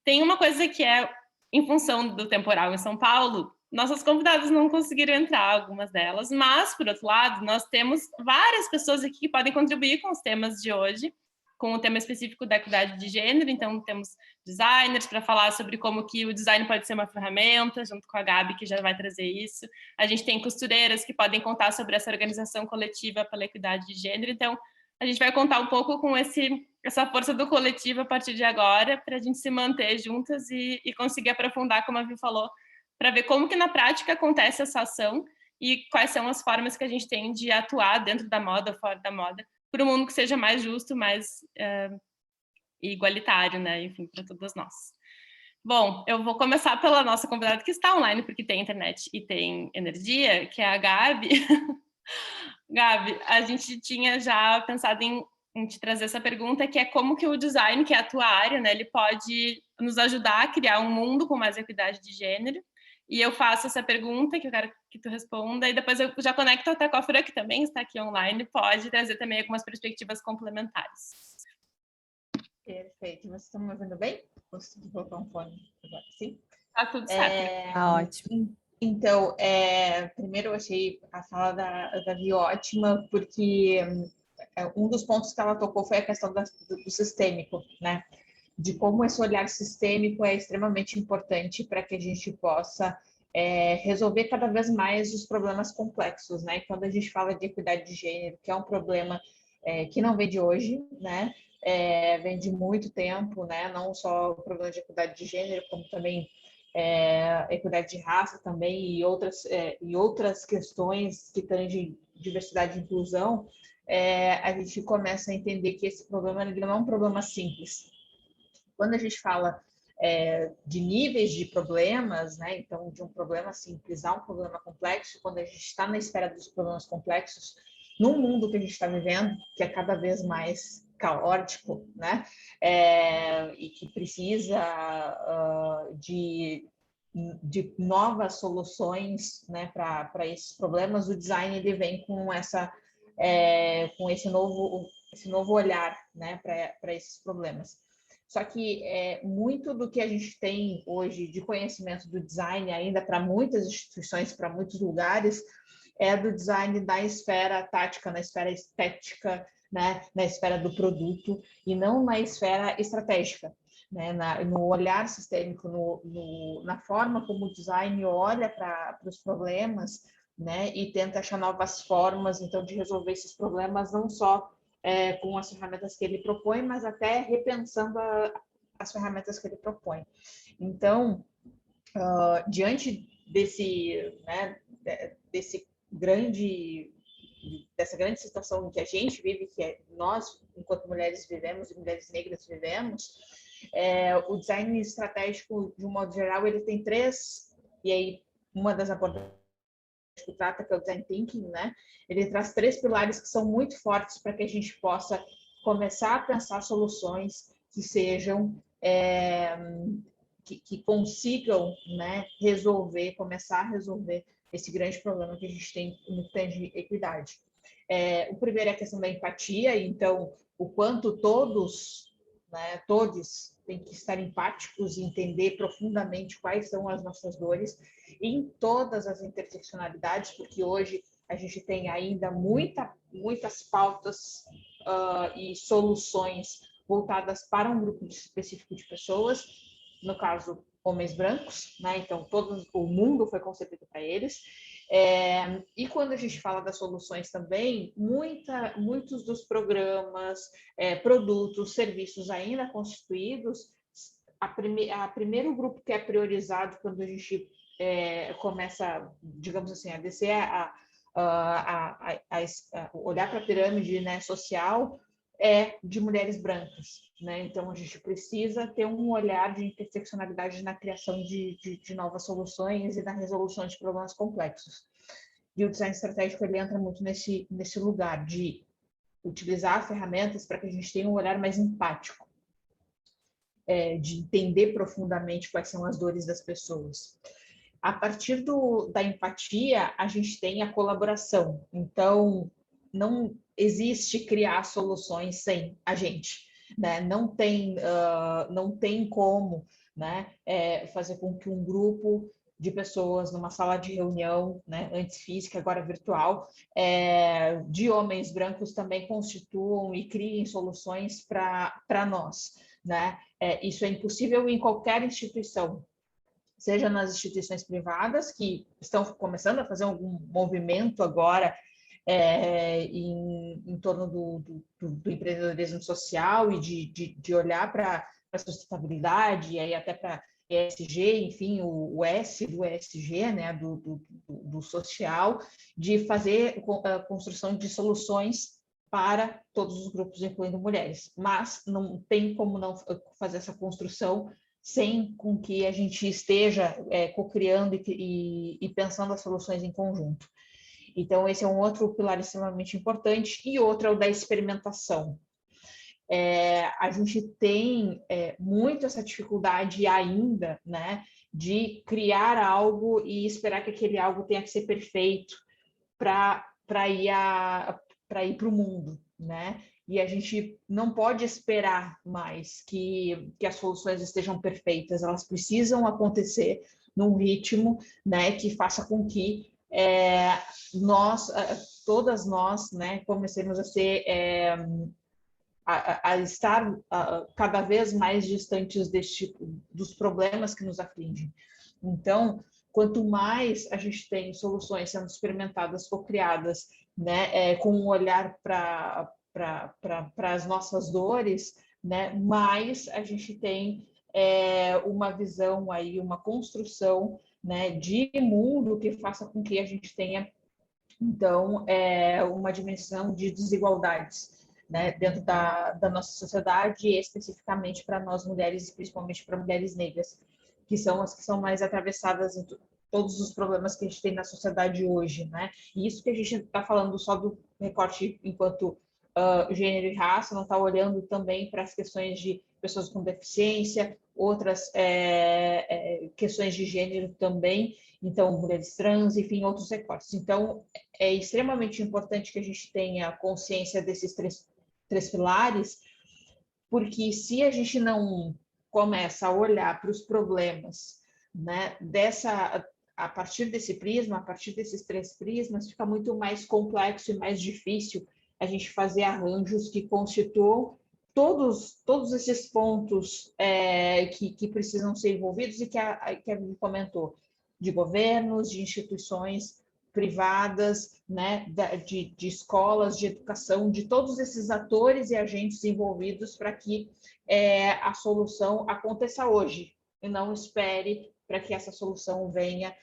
Tem uma coisa que é, em função do temporal em São Paulo, nossas convidadas não conseguiram entrar, algumas delas, mas, por outro lado, nós temos várias pessoas aqui que podem contribuir com os temas de hoje, com o tema específico da equidade de gênero. Então, temos designers para falar sobre como que o design pode ser uma ferramenta, junto com a Gabi, que já vai trazer isso. A gente tem costureiras que podem contar sobre essa organização coletiva pela equidade de gênero. Então, a gente vai contar um pouco com essa força do coletivo a partir de agora, para a gente se manter juntas e conseguir aprofundar, como a Vi falou, para ver como que na prática acontece essa ação e quais são as formas que a gente tem de atuar dentro da moda ou fora da moda, para um mundo que seja mais justo, mais igualitário, né? Enfim, para todas nós. Bom, eu vou começar pela nossa convidada que está online, porque tem internet e tem energia, que é a Gabi. Gabi, a gente tinha já pensado em te trazer essa pergunta, que é como que o design, que é a tua área, né, ele pode nos ajudar a criar um mundo com mais equidade de gênero. E eu faço essa pergunta, que eu quero que tu responda, e depois eu já conecto até com a Fran, que também está aqui online, pode trazer também algumas perspectivas complementares. Perfeito. Vocês estão me ouvindo bem? Consigo colocar um fone agora, sim? Tá tudo certo. Tá ótimo. Então, primeiro eu achei a fala da Vi ótima, porque um dos pontos que ela tocou foi a questão do sistêmico, né? De como esse olhar sistêmico é extremamente importante para que a gente possa resolver cada vez mais os problemas complexos, né? E quando a gente fala de equidade de gênero, que é um problema que não vem de hoje, né? Vem de muito tempo, né? Não só o problema de equidade de gênero, como também equidade de raça também e outras questões que tangem diversidade e inclusão, a gente começa a entender que esse problema não é um problema simples. Quando a gente fala de níveis de problemas, né? Então, de um problema simples a um problema complexo, quando a gente está na esfera dos problemas complexos, num mundo que a gente está vivendo, que é cada vez mais caótico, né? E que precisa de novas soluções, né, para esses problemas, o design ele vem com esse novo olhar, né, para esses problemas. Só que muito do que a gente tem hoje de conhecimento do design, ainda para muitas instituições, para muitos lugares, é do design da esfera tática, na esfera estética, né, na esfera do produto, e não na esfera estratégica, né, no olhar sistêmico, na forma como o design olha para os problemas, né, e tenta achar novas formas, então, de resolver esses problemas, não só com as ferramentas que ele propõe, mas até repensando as ferramentas que ele propõe. Então, diante desse grande dessa grande situação que a gente vive, que nós, enquanto mulheres vivemos e mulheres negras vivemos, o design estratégico, de um modo geral, ele tem 3, e aí uma das abordagens que trata, que é o design thinking, né? Ele traz 3 pilares que são muito fortes para que a gente possa começar a pensar soluções que sejam, que consigam, né, começar a resolver esse grande problema que a gente tem no que tange equidade. O primeiro é a questão da empatia, então, o quanto todos, né, todos têm que estar empáticos e entender profundamente quais são as nossas dores em todas as interseccionalidades, porque hoje a gente tem ainda muitas pautas e soluções voltadas para um grupo específico de pessoas, no caso, homens brancos, né? Então, o mundo foi concebido para eles. E quando a gente fala das soluções também, muitos dos programas, produtos, serviços ainda constituídos, a primeiro grupo que é priorizado quando a gente começa, digamos assim, a descer a olhar para a pirâmide, né, social, de mulheres brancas, né? Então a gente precisa ter um olhar de interseccionalidade na criação de novas soluções e na resolução de problemas complexos. E o design estratégico ele entra muito nesse lugar de utilizar ferramentas para que a gente tenha um olhar mais empático, de entender profundamente quais são as dores das pessoas. A partir da empatia, a gente tem a colaboração. Então, não existe criar soluções sem a gente, né? Não tem como, né, fazer com que um grupo de pessoas numa sala de reunião, né, antes física, agora virtual, de homens brancos também constituam e criem soluções para nós, né? Isso é impossível em qualquer instituição, seja nas instituições privadas, que estão começando a fazer algum movimento agora em torno do empreendedorismo social e de olhar para a sustentabilidade, e aí até para ESG, enfim, o S do ESG, né, do social, de fazer a construção de soluções para todos os grupos, incluindo mulheres. Mas não tem como não fazer essa construção sem com que a gente esteja co-criando e pensando as soluções em conjunto. Então, esse é um outro pilar extremamente importante. E outro é o da experimentação. A gente tem muito essa dificuldade ainda, né, de criar algo e esperar que aquele algo tenha que ser perfeito para ir para o mundo, né? E a gente não pode esperar mais que as soluções estejam perfeitas, elas precisam acontecer num ritmo, né, que faça com que todas nós, né, comecemos a ser, a estar cada vez mais distantes dos problemas que nos afligem. Então, quanto mais a gente tem soluções sendo experimentadas, co-criadas, né, com um olhar para as nossas dores, né, mais a gente tem uma visão aí, uma construção, né, de mundo que faça com que a gente tenha, então, uma dimensão de desigualdades, né, dentro da nossa sociedade, e especificamente para nós mulheres, principalmente para mulheres negras, que são as que são mais atravessadas em todos os problemas que a gente tem na sociedade hoje, né? E isso que a gente está falando só do recorte enquanto gênero e raça, não está olhando também para as questões de pessoas com deficiência, outras questões de gênero também, então mulheres trans, enfim, outros recortes. Então, é extremamente importante que a gente tenha consciência desses três pilares, porque se a gente não começa a olhar para os problemas, né, a partir desse prisma, a partir desses 3 prismas, fica muito mais complexo e mais difícil a gente fazer arranjos que constituam todos esses pontos que precisam ser envolvidos e que a Vivi comentou, de governos, de instituições privadas, né, de escolas, de educação, de todos esses atores e agentes envolvidos para que a solução aconteça hoje e não espere para que essa solução venha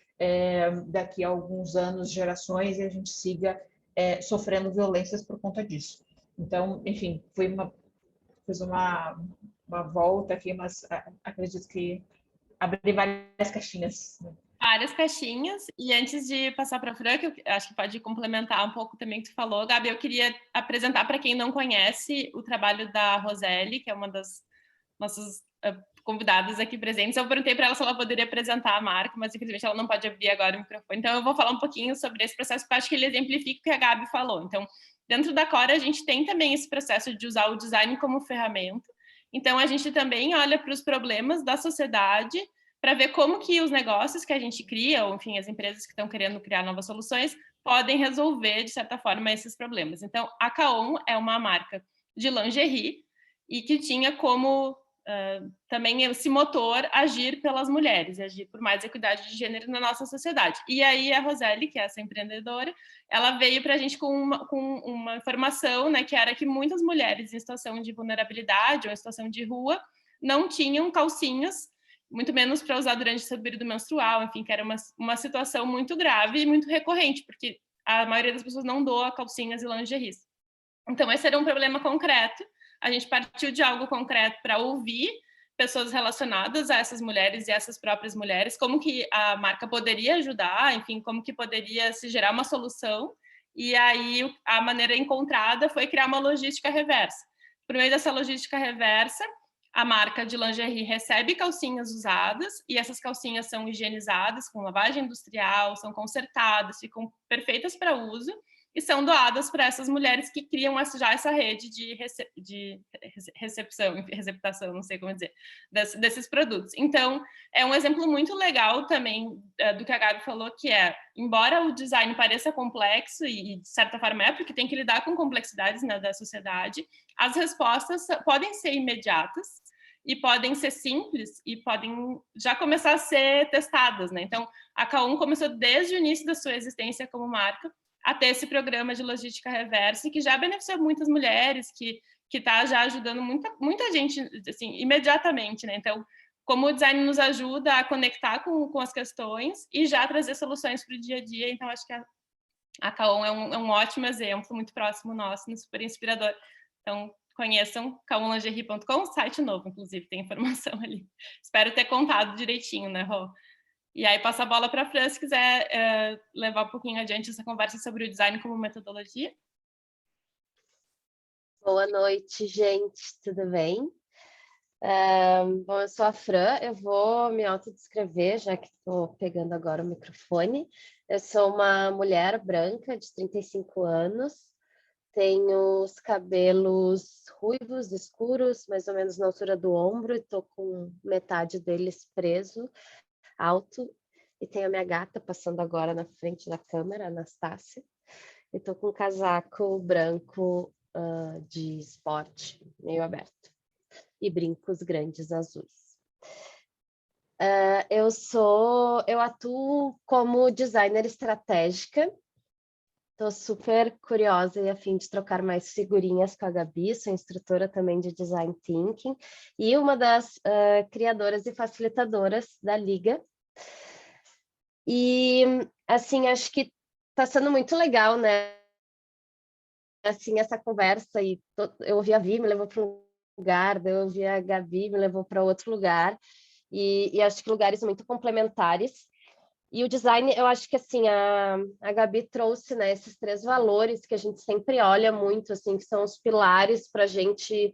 daqui a alguns anos, gerações, e a gente siga sofrendo violências por conta disso. Então, enfim, fiz uma volta aqui, mas acredito que abri várias caixinhas. Várias caixinhas, e antes de passar para a Fran, que eu acho que pode complementar um pouco também o que tu falou, Gabi, eu queria apresentar para quem não conhece o trabalho da Roseli, que é uma das nossas convidadas aqui presentes. Eu perguntei para ela se ela poderia apresentar a marca, mas infelizmente ela não pode abrir agora o microfone, então eu vou falar um pouquinho sobre esse processo, porque eu acho que ele exemplifica o que a Gabi falou. Então, dentro da Core, a gente tem também esse processo de usar o design como ferramenta, então a gente também olha para os problemas da sociedade, para ver como que os negócios que a gente cria, ou enfim, as empresas que estão querendo criar novas soluções, podem resolver, de certa forma, esses problemas. Então, a Kaon é uma marca de lingerie e que tinha como também esse motor agir pelas mulheres, agir por mais equidade de gênero na nossa sociedade. E aí a Roseli, que é essa empreendedora, ela veio para a gente com uma informação, né, que era que muitas mulheres em situação de vulnerabilidade ou em situação de rua não tinham calcinhas, muito menos para usar durante o seu período menstrual, enfim, que era uma situação muito grave e muito recorrente, porque a maioria das pessoas não doa calcinhas e lingeries. Então, esse era um problema concreto. A gente partiu de algo concreto para ouvir pessoas relacionadas a essas mulheres e essas próprias mulheres, como que a marca poderia ajudar, enfim, como que poderia se gerar uma solução. E aí, a maneira encontrada foi criar uma logística reversa. Por meio dessa logística reversa, a marca de lingerie recebe calcinhas usadas e essas calcinhas são higienizadas com lavagem industrial, são consertadas, ficam perfeitas para uso e são doadas para essas mulheres que criam já essa rede de receptação, não sei como dizer, desses produtos. Então, é um exemplo muito legal também do que a Gabi falou, que é, embora o design pareça complexo, e de certa forma é, porque tem que lidar com complexidades, né, da sociedade, as respostas podem ser imediatas e podem ser simples e podem já começar a ser testadas, né? Então, a Kaon começou desde o início da sua existência como marca a ter esse programa de logística reversa, que já beneficiou muitas mulheres, que está já ajudando muita gente, assim, imediatamente, né? Então, como o design nos ajuda a conectar com as questões e já trazer soluções para o dia a dia, então acho que a Kaon é um ótimo exemplo, muito próximo nosso, super inspirador. Então, conheçam kaonlingerie.com, site novo, inclusive, tem informação ali. Espero ter contado direitinho, né, Rô? E aí passa a bola para a Fran, se quiser levar um pouquinho adiante essa conversa sobre o design como metodologia. Boa noite, gente, tudo bem? Bom, eu sou a Fran, eu vou me autodescrever, já que estou pegando agora o microfone. Eu sou uma mulher branca de 35 anos, tenho os cabelos ruivos, escuros, mais ou menos na altura do ombro, e estou com metade deles preso, alto, e tenho a minha gata passando agora na frente da câmera, a Anastácia, e estou com um casaco branco de esporte, meio aberto, e brincos grandes azuis. Eu atuo como designer estratégica. Estou super curiosa e a fim de trocar mais figurinhas com a Gabi, sou instrutora também de Design Thinking e uma das criadoras e facilitadoras da Liga. E, assim, acho que está sendo muito legal, né? Assim, essa conversa, e eu ouvi a Vi, me levou para um lugar, eu ouvi a Gabi, me levou para outro lugar, e acho que lugares muito complementares. E o design, eu acho que assim, a Gabi trouxe, né, esses 3 valores que a gente sempre olha muito, assim, que são os pilares para a gente,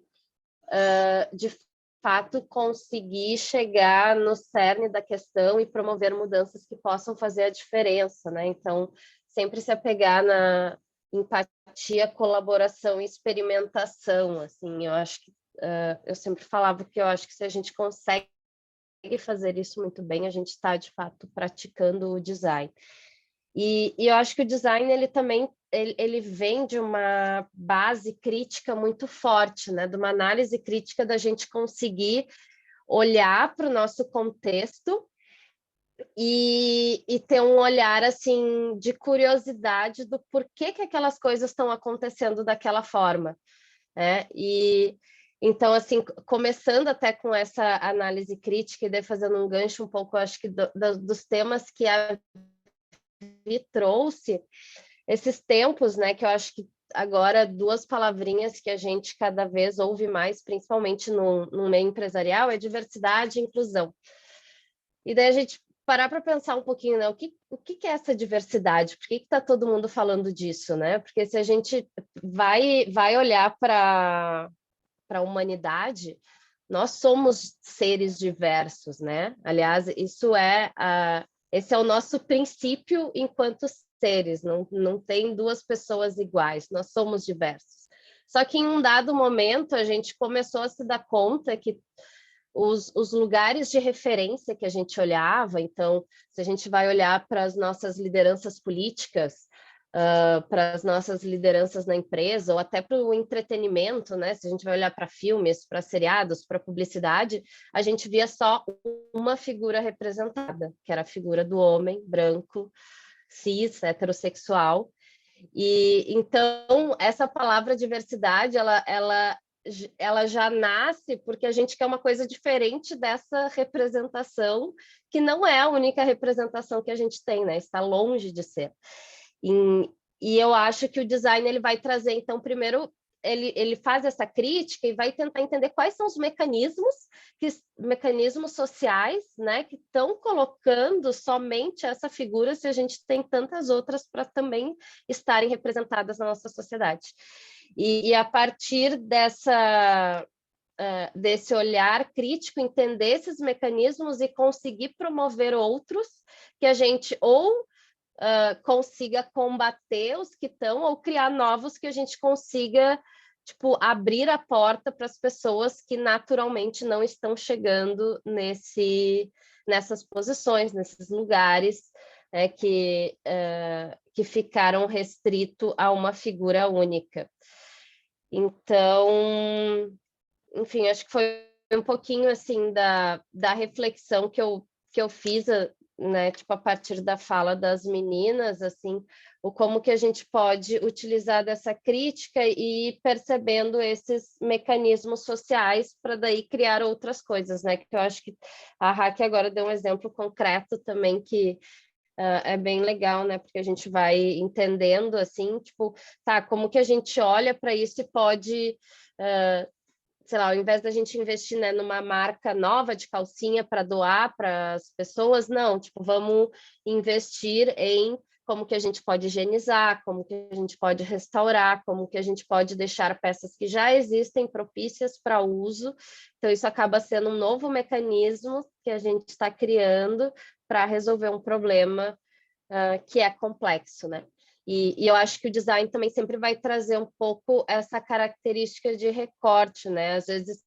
de fato, conseguir chegar no cerne da questão e promover mudanças que possam fazer a diferença, né? Então, sempre se apegar na empatia, colaboração e experimentação, assim, eu acho que, eu sempre falava que eu acho que se a gente consegue fazer isso muito bem, a gente está, de fato, praticando o design. E eu acho que o design, ele também ele vem de uma base crítica muito forte, né? De uma análise crítica da gente conseguir olhar para o nosso contexto e ter um olhar, assim, de curiosidade do porquê que aquelas coisas estão acontecendo daquela forma, né? Então, assim, começando até com essa análise crítica e daí fazendo um gancho um pouco, acho que dos temas que a Vi trouxe, esses tempos, né, que eu acho que agora 2 palavrinhas que a gente cada vez ouve mais, principalmente no meio empresarial, é diversidade e inclusão. E daí a gente parar para pensar um pouquinho, né, o que é essa diversidade? Por que está todo mundo falando disso, né? Porque se a gente vai olhar para a humanidade, nós somos seres diversos, né? Aliás, esse é o nosso princípio enquanto seres, não tem 2 pessoas iguais, nós somos diversos. Só que em um dado momento a gente começou a se dar conta que os lugares de referência que a gente olhava, então, se a gente vai olhar para as nossas lideranças políticas, para as nossas lideranças na empresa, ou até para o entretenimento, né? Se a gente vai olhar para filmes, para seriados, para publicidade, a gente via só uma figura representada, que era a figura do homem branco, cis, heterossexual. E então essa palavra diversidade, ela já nasce porque a gente quer uma coisa diferente dessa representação, que não é a única representação que a gente tem, né? Está longe de ser. E eu acho que o design ele vai trazer, então, primeiro, ele faz essa crítica e vai tentar entender quais são os mecanismos sociais, né, que estão colocando somente essa figura, se a gente tem tantas outras para também estarem representadas na nossa sociedade. E a partir desse olhar crítico, entender esses mecanismos e conseguir promover outros que a gente ou consiga combater os que estão ou criar novos que a gente consiga, tipo, abrir a porta para as pessoas que naturalmente não estão chegando nessas posições, nesses lugares que ficaram restritos a uma figura única. Então, enfim, acho que foi um pouquinho assim da reflexão que eu fiz, né, tipo, a partir da fala das meninas, assim, o como que a gente pode utilizar dessa crítica e ir percebendo esses mecanismos sociais para daí criar outras coisas, né, que eu acho que a Raquel agora deu um exemplo concreto também que é bem legal, né, porque a gente vai entendendo, assim, tipo, tá, como que a gente olha para isso e pode... sei lá, ao invés da gente investir, né, numa marca nova de calcinha para doar para as pessoas, não, tipo, vamos investir em como que a gente pode higienizar, como que a gente pode restaurar, como que a gente pode deixar peças que já existem propícias para uso. Então, isso acaba sendo um novo mecanismo que a gente está criando para resolver um problema que é complexo, né? E eu acho que o design também sempre vai trazer um pouco essa característica de recorte, né? Às vezes,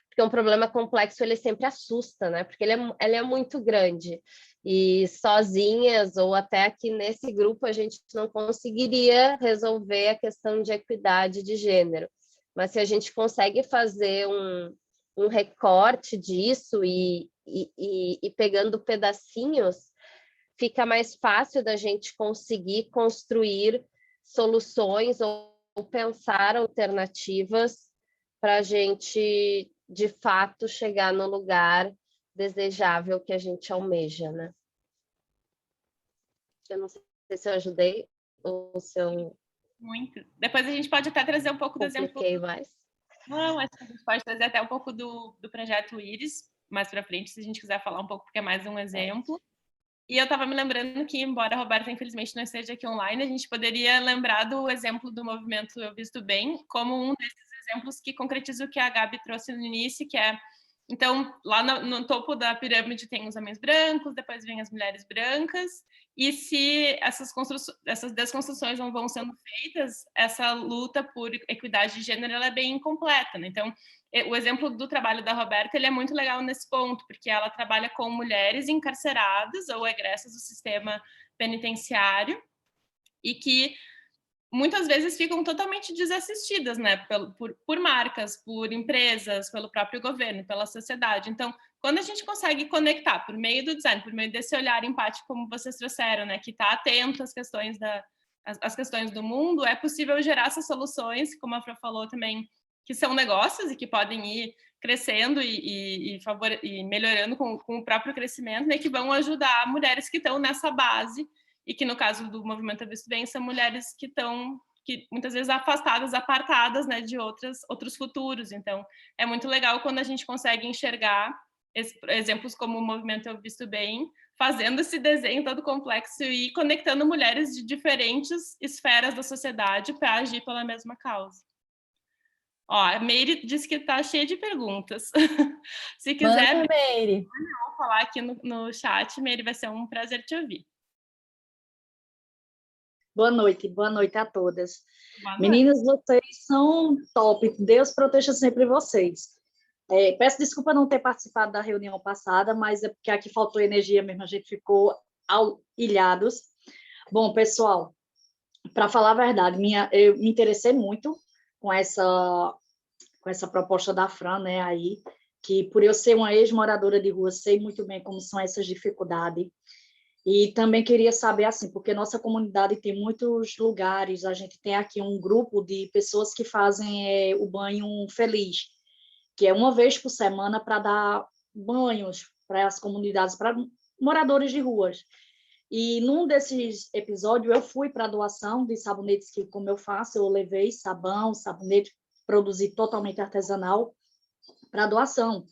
porque um problema complexo, ele sempre assusta, né? Porque ele é muito grande. E sozinhas, ou até aqui nesse grupo, a gente não conseguiria resolver a questão de equidade de gênero. Mas se a gente consegue fazer um recorte disso e pegando pedacinhos, fica mais fácil da gente conseguir construir soluções ou pensar alternativas para a gente, de fato, chegar no lugar desejável que a gente almeja, né? Eu não sei se eu ajudei ou se eu... Muito. Depois a gente pode até trazer um pouco do exemplo... mais. Não, acho que a gente pode trazer até um pouco do projeto Íris, mais para frente, se a gente quiser falar um pouco, porque é mais um exemplo. E eu estava me lembrando que, embora a Roberta, infelizmente, não esteja aqui online, a gente poderia lembrar do exemplo do movimento Eu Visto Bem como um desses exemplos que concretiza o que a Gabi trouxe no início, que é, então, lá no topo da pirâmide tem os homens brancos, depois vem as mulheres brancas, e se essas desconstruções não vão sendo feitas, essa luta por equidade de gênero ela é bem incompleta, né? Então, o exemplo do trabalho da Roberta ele é muito legal nesse ponto, porque ela trabalha com mulheres encarceradas ou egressas do sistema penitenciário e que muitas vezes ficam totalmente desassistidas, né, por marcas, por empresas, pelo próprio governo, pela sociedade. Então, quando a gente consegue conectar por meio do design, por meio desse olhar empático, como vocês trouxeram, né, que está atento às questões do mundo, é possível gerar essas soluções, como a Fran falou também, que são negócios e que podem ir crescendo e melhorando com o próprio crescimento, né, que vão ajudar mulheres que estão nessa base e que no caso do movimento Eu Visto Bem são mulheres que estão muitas vezes afastadas, apartadas, né, de outros futuros. Então, é muito legal quando a gente consegue enxergar exemplos como o movimento Eu Visto Bem, fazendo esse desenho todo complexo e conectando mulheres de diferentes esferas da sociedade para agir pela mesma causa. Ó, a Meire disse que está cheia de perguntas. Se quiser Manda, Meire. falar aqui no chat, Meire, vai ser um prazer te ouvir. Boa noite a todas. Boa noite. Meninas, vocês são top, Deus proteja sempre vocês. Peço desculpa não ter participado da reunião passada, mas é porque aqui faltou energia mesmo, a gente ficou ilhados. Bom, pessoal, para falar a verdade, eu me interessei muito com essa proposta da Fran, né, aí, que por eu ser uma ex-moradora de rua, sei muito bem como são essas dificuldades. E também queria saber, assim, porque nossa comunidade tem muitos lugares, a gente tem aqui um grupo de pessoas que fazem o banho feliz, que é uma vez por semana para dar banhos para as comunidades, para moradores de ruas. E num desses episódios eu fui para a doação de sabonetes, que como eu faço, eu levei sabonete, produzi totalmente artesanal para doação.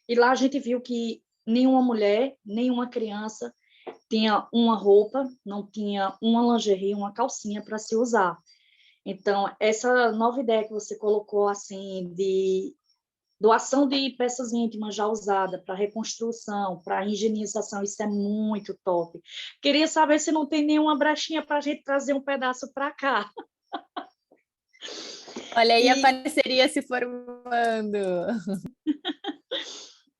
E lá a gente viu que nenhuma mulher, nenhuma criança tinha uma roupa, não tinha uma lingerie, uma calcinha para se usar. Então, essa nova ideia que você colocou, assim, de doação de peças íntimas já usadas para reconstrução, para higienização, isso é muito top. Queria saber se não tem nenhuma brechinha para a gente trazer um pedaço para cá. Olha aí a parceria se formando.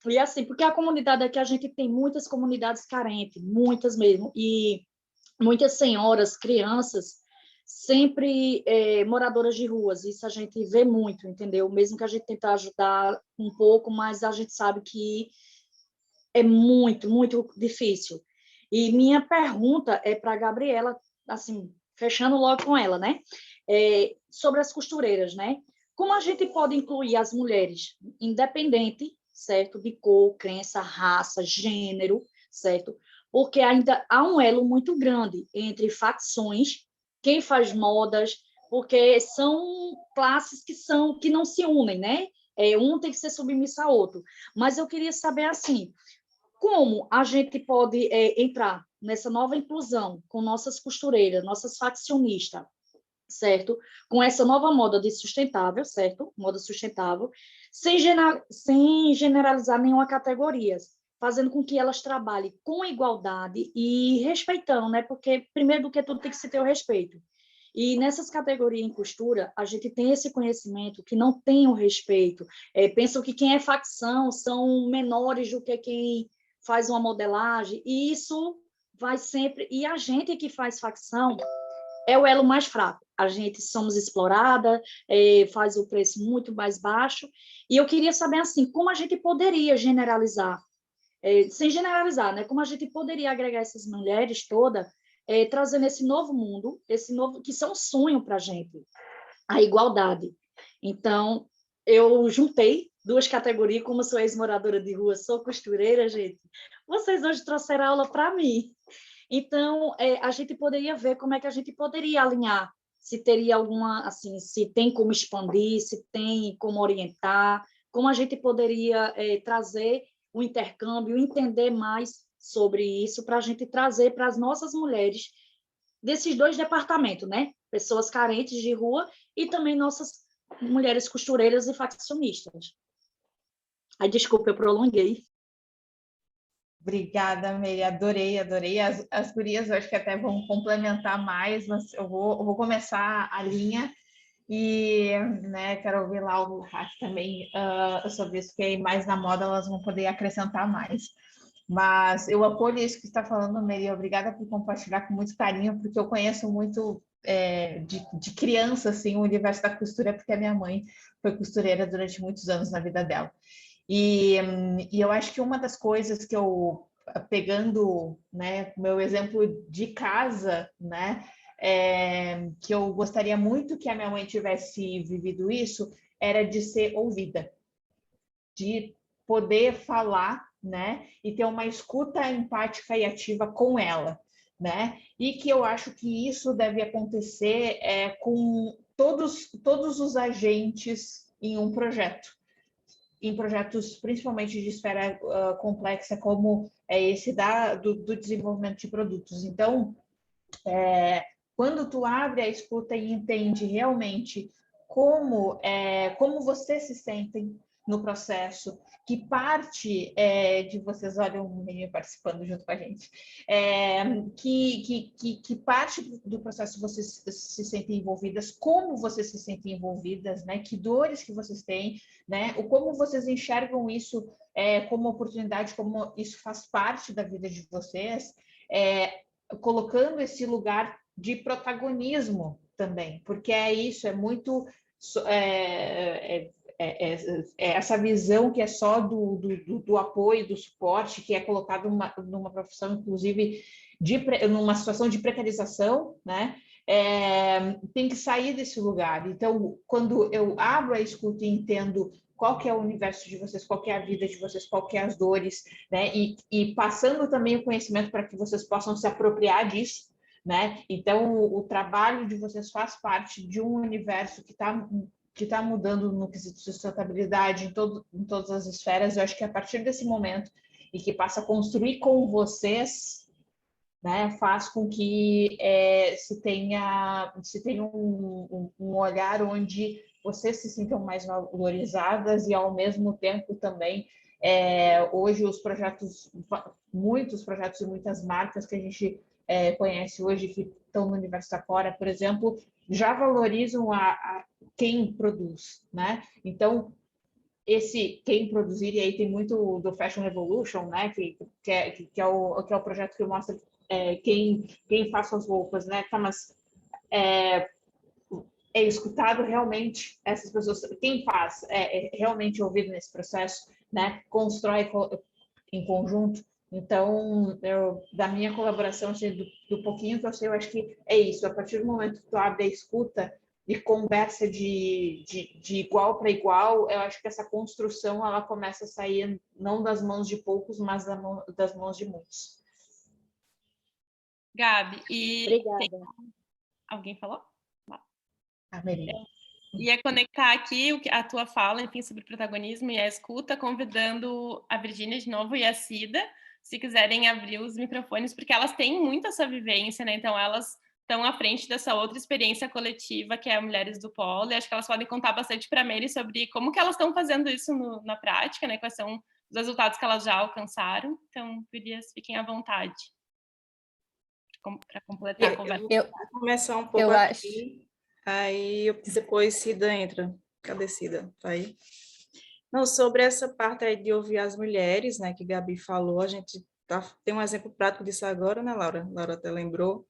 E assim, porque a comunidade aqui, a gente tem muitas comunidades carentes, muitas mesmo, e muitas senhoras, crianças, sempre moradoras de ruas, isso a gente vê muito, entendeu? Mesmo que a gente tente ajudar um pouco, mas a gente sabe que é muito, muito difícil. E minha pergunta é para a Gabriela, assim, fechando logo com ela, né? Sobre as costureiras, né? Como a gente pode incluir as mulheres, independente, certo, de cor, crença, raça, gênero, certo? Porque ainda há um elo muito grande entre facções, quem faz modas, porque são classes que não se unem, né? Um tem que ser submisso ao outro. Mas eu queria saber, assim, como a gente pode entrar nessa nova inclusão com nossas costureiras, nossas faccionistas, certo? Com essa nova moda de sustentável, certo? Moda sustentável, sem generalizar nenhuma categoria, fazendo com que elas trabalhem com igualdade e respeitando, né? Porque, primeiro do que tudo, tem que se ter o respeito. E nessas categorias em costura, a gente tem esse conhecimento que não tem o respeito. Pensam que quem é facção são menores do que quem faz uma modelagem, e isso vai sempre... E a gente que faz facção é o elo mais fraco. A gente somos explorada, faz o preço muito mais baixo, e eu queria saber, assim, como a gente poderia generalizar, sem generalizar, né? Como a gente poderia agregar essas mulheres todas, trazendo esse novo mundo, esse novo, que são um sonho para a gente, a igualdade. Então, eu juntei duas categorias, como eu sou ex-moradora de rua, sou costureira, gente, vocês hoje trouxeram aula para mim. Então, a gente poderia ver como é que a gente poderia alinhar, se teria alguma, assim, se tem como expandir, se tem como orientar, como a gente poderia trazer o intercâmbio, entender mais sobre isso, para a gente trazer para as nossas mulheres desses dois departamentos, né? Pessoas carentes de rua e também nossas mulheres costureiras e faccionistas. Ai, desculpa, eu prolonguei. Obrigada, Meire, adorei. As gurias, eu acho que até vão complementar mais, mas eu vou começar a linha e, né, quero ouvir lá o Rafa também sobre isso, que aí mais na moda elas vão poder acrescentar mais. Mas eu apoio isso que você está falando, Meire, obrigada por compartilhar com muito carinho, porque eu conheço muito de criança, assim, o universo da costura, porque a minha mãe foi costureira durante muitos anos na vida dela. E eu acho que uma das coisas que eu, pegando, né, meu exemplo de casa, né, que eu gostaria muito que a minha mãe tivesse vivido isso, era de ser ouvida, de poder falar, né, e ter uma escuta empática e ativa com ela, né? E que eu acho que isso deve acontecer com todos os agentes em um projeto, em projetos principalmente de esfera complexa, como esse do desenvolvimento de produtos. Então, quando tu abre a escuta e entende realmente como vocês se sentem no processo, que parte de vocês, olha o menino participando junto com a gente, que parte do processo vocês se sentem envolvidas, como vocês se sentem envolvidas, né? Que dores que vocês têm, né? Como vocês enxergam isso como oportunidade, como isso faz parte da vida de vocês, colocando esse lugar de protagonismo também, porque isso, é muito essa visão que é só do apoio, do suporte, que é colocado numa profissão, inclusive, numa situação de precarização, né? Tem que sair desse lugar. Então, quando eu abro a escuta e entendo qual que é o universo de vocês, qual que é a vida de vocês, qual que é as dores, né? E passando também o conhecimento para que vocês possam se apropriar disso, né? Então, o trabalho de vocês faz parte de um universo que está mudando no quesito de sustentabilidade em todas as esferas. Eu acho que a partir desse momento, e que passa a construir com vocês, né, faz com que se tenha um olhar onde vocês se sintam mais valorizadas e, ao mesmo tempo, também, hoje, muitos projetos e muitas marcas que a gente conhece hoje, que estão no universo da fora, por exemplo, já valorizam quem produz, né? Então, quem produzir, e aí tem muito do Fashion Revolution, né? Que é o projeto que mostra quem faz suas roupas, né? Tá, mas escutado realmente essas pessoas, quem faz realmente ouvido nesse processo, né? Constrói em conjunto. Então, da minha colaboração, assim, do pouquinho que eu sei, eu acho que é isso. A partir do momento que tu abre a escuta e conversa de igual para igual, eu acho que essa construção ela começa a sair não das mãos de poucos, mas das mãos de muitos. Gabi, Obrigada. Alguém falou? A Merina. Ia conectar aqui a tua fala, enfim, sobre protagonismo e a escuta, convidando a Virgínia de novo e a Cida, se quiserem abrir os microfones, porque elas têm muito essa vivência, né? Então, elas estão à frente dessa outra experiência coletiva, que é a Mulheres do Polo, e acho que elas podem contar bastante para a Mary sobre como que elas estão fazendo isso na prática, né? Quais são os resultados que elas já alcançaram. Então, gurias, fiquem à vontade para completar a conversa. Eu vou começar um pouco aqui, aí depois Cida entra. Cadê Cida? Tá aí? Não, sobre essa parte aí de ouvir as mulheres, né, que Gabi falou, a gente tem um exemplo prático disso agora, né, Laura? Laura até lembrou,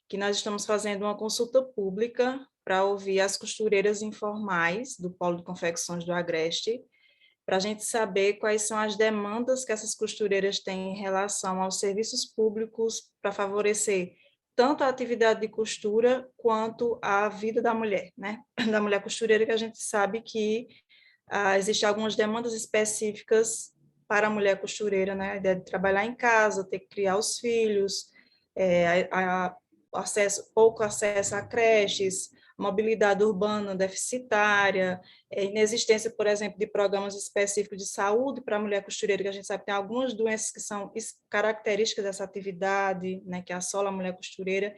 que nós estamos fazendo uma consulta pública para ouvir as costureiras informais do Polo de Confecções do Agreste, para a gente saber quais são as demandas que essas costureiras têm em relação aos serviços públicos para favorecer tanto a atividade de costura quanto a vida da mulher, né? Da mulher costureira, que a gente sabe que existem algumas demandas específicas para a mulher costureira, né? A ideia de trabalhar em casa, ter que criar os filhos, pouco acesso a creches, mobilidade urbana deficitária, inexistência, por exemplo, de programas específicos de saúde para a mulher costureira, que a gente sabe que tem algumas doenças que são características dessa atividade, né, que assola a mulher costureira.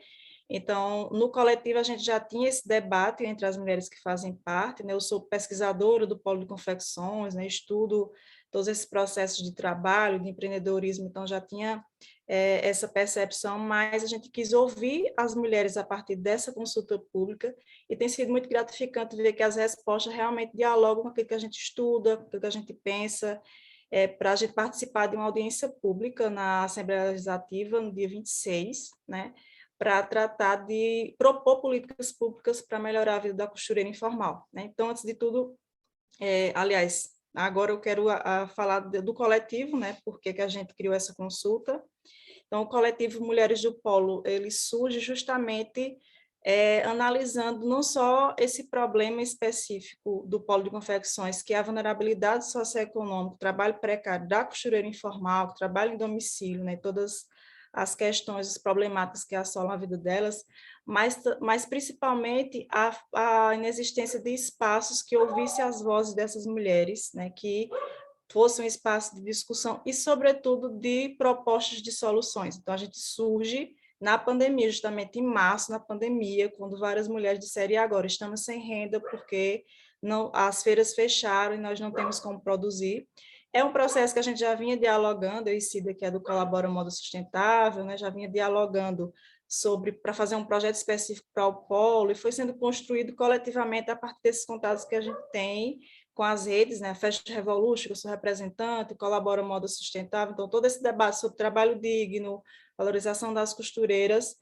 Então, no coletivo, a gente já tinha esse debate entre as mulheres que fazem parte, né? Eu sou pesquisadora do Polo de Confecções, né? Estudo todos esses processos de trabalho, de empreendedorismo, então já tinha essa percepção, mas a gente quis ouvir as mulheres a partir dessa consulta pública, e tem sido muito gratificante ver que as respostas realmente dialogam com aquilo que a gente estuda, com aquilo que a gente pensa, para a gente participar de uma audiência pública na Assembleia Legislativa, no dia 26, né, para tratar de propor políticas públicas para melhorar a vida da costureira informal, né? Então, antes de tudo, aliás, agora eu quero falar do coletivo, né, porque que a gente criou essa consulta. Então, o coletivo Mulheres do Polo, ele surge justamente analisando não só esse problema específico do Polo de Confecções, que é a vulnerabilidade socioeconômica, o trabalho precário da costureira informal, que trabalha em domicílio, né, todas as questões, as problemáticas que assolam a vida delas, mas principalmente a inexistência de espaços que ouvissem as vozes dessas mulheres, né, que fosse um espaço de discussão e, sobretudo, de propostas de soluções. Então, a gente surge na pandemia, justamente em março, na pandemia, quando várias mulheres disseram, e agora, estamos sem renda porque as feiras fecharam e nós não temos como produzir. É um processo que a gente já vinha dialogando, eu e Cida, que é do Colabora Moda Sustentável, né, já vinha dialogando para fazer um projeto específico para o polo, e foi sendo construído coletivamente a partir desses contatos que a gente tem com as redes, né, a Fashion Revolution, que eu sou representante, Colabora Moda Sustentável, então todo esse debate sobre trabalho digno, valorização das costureiras,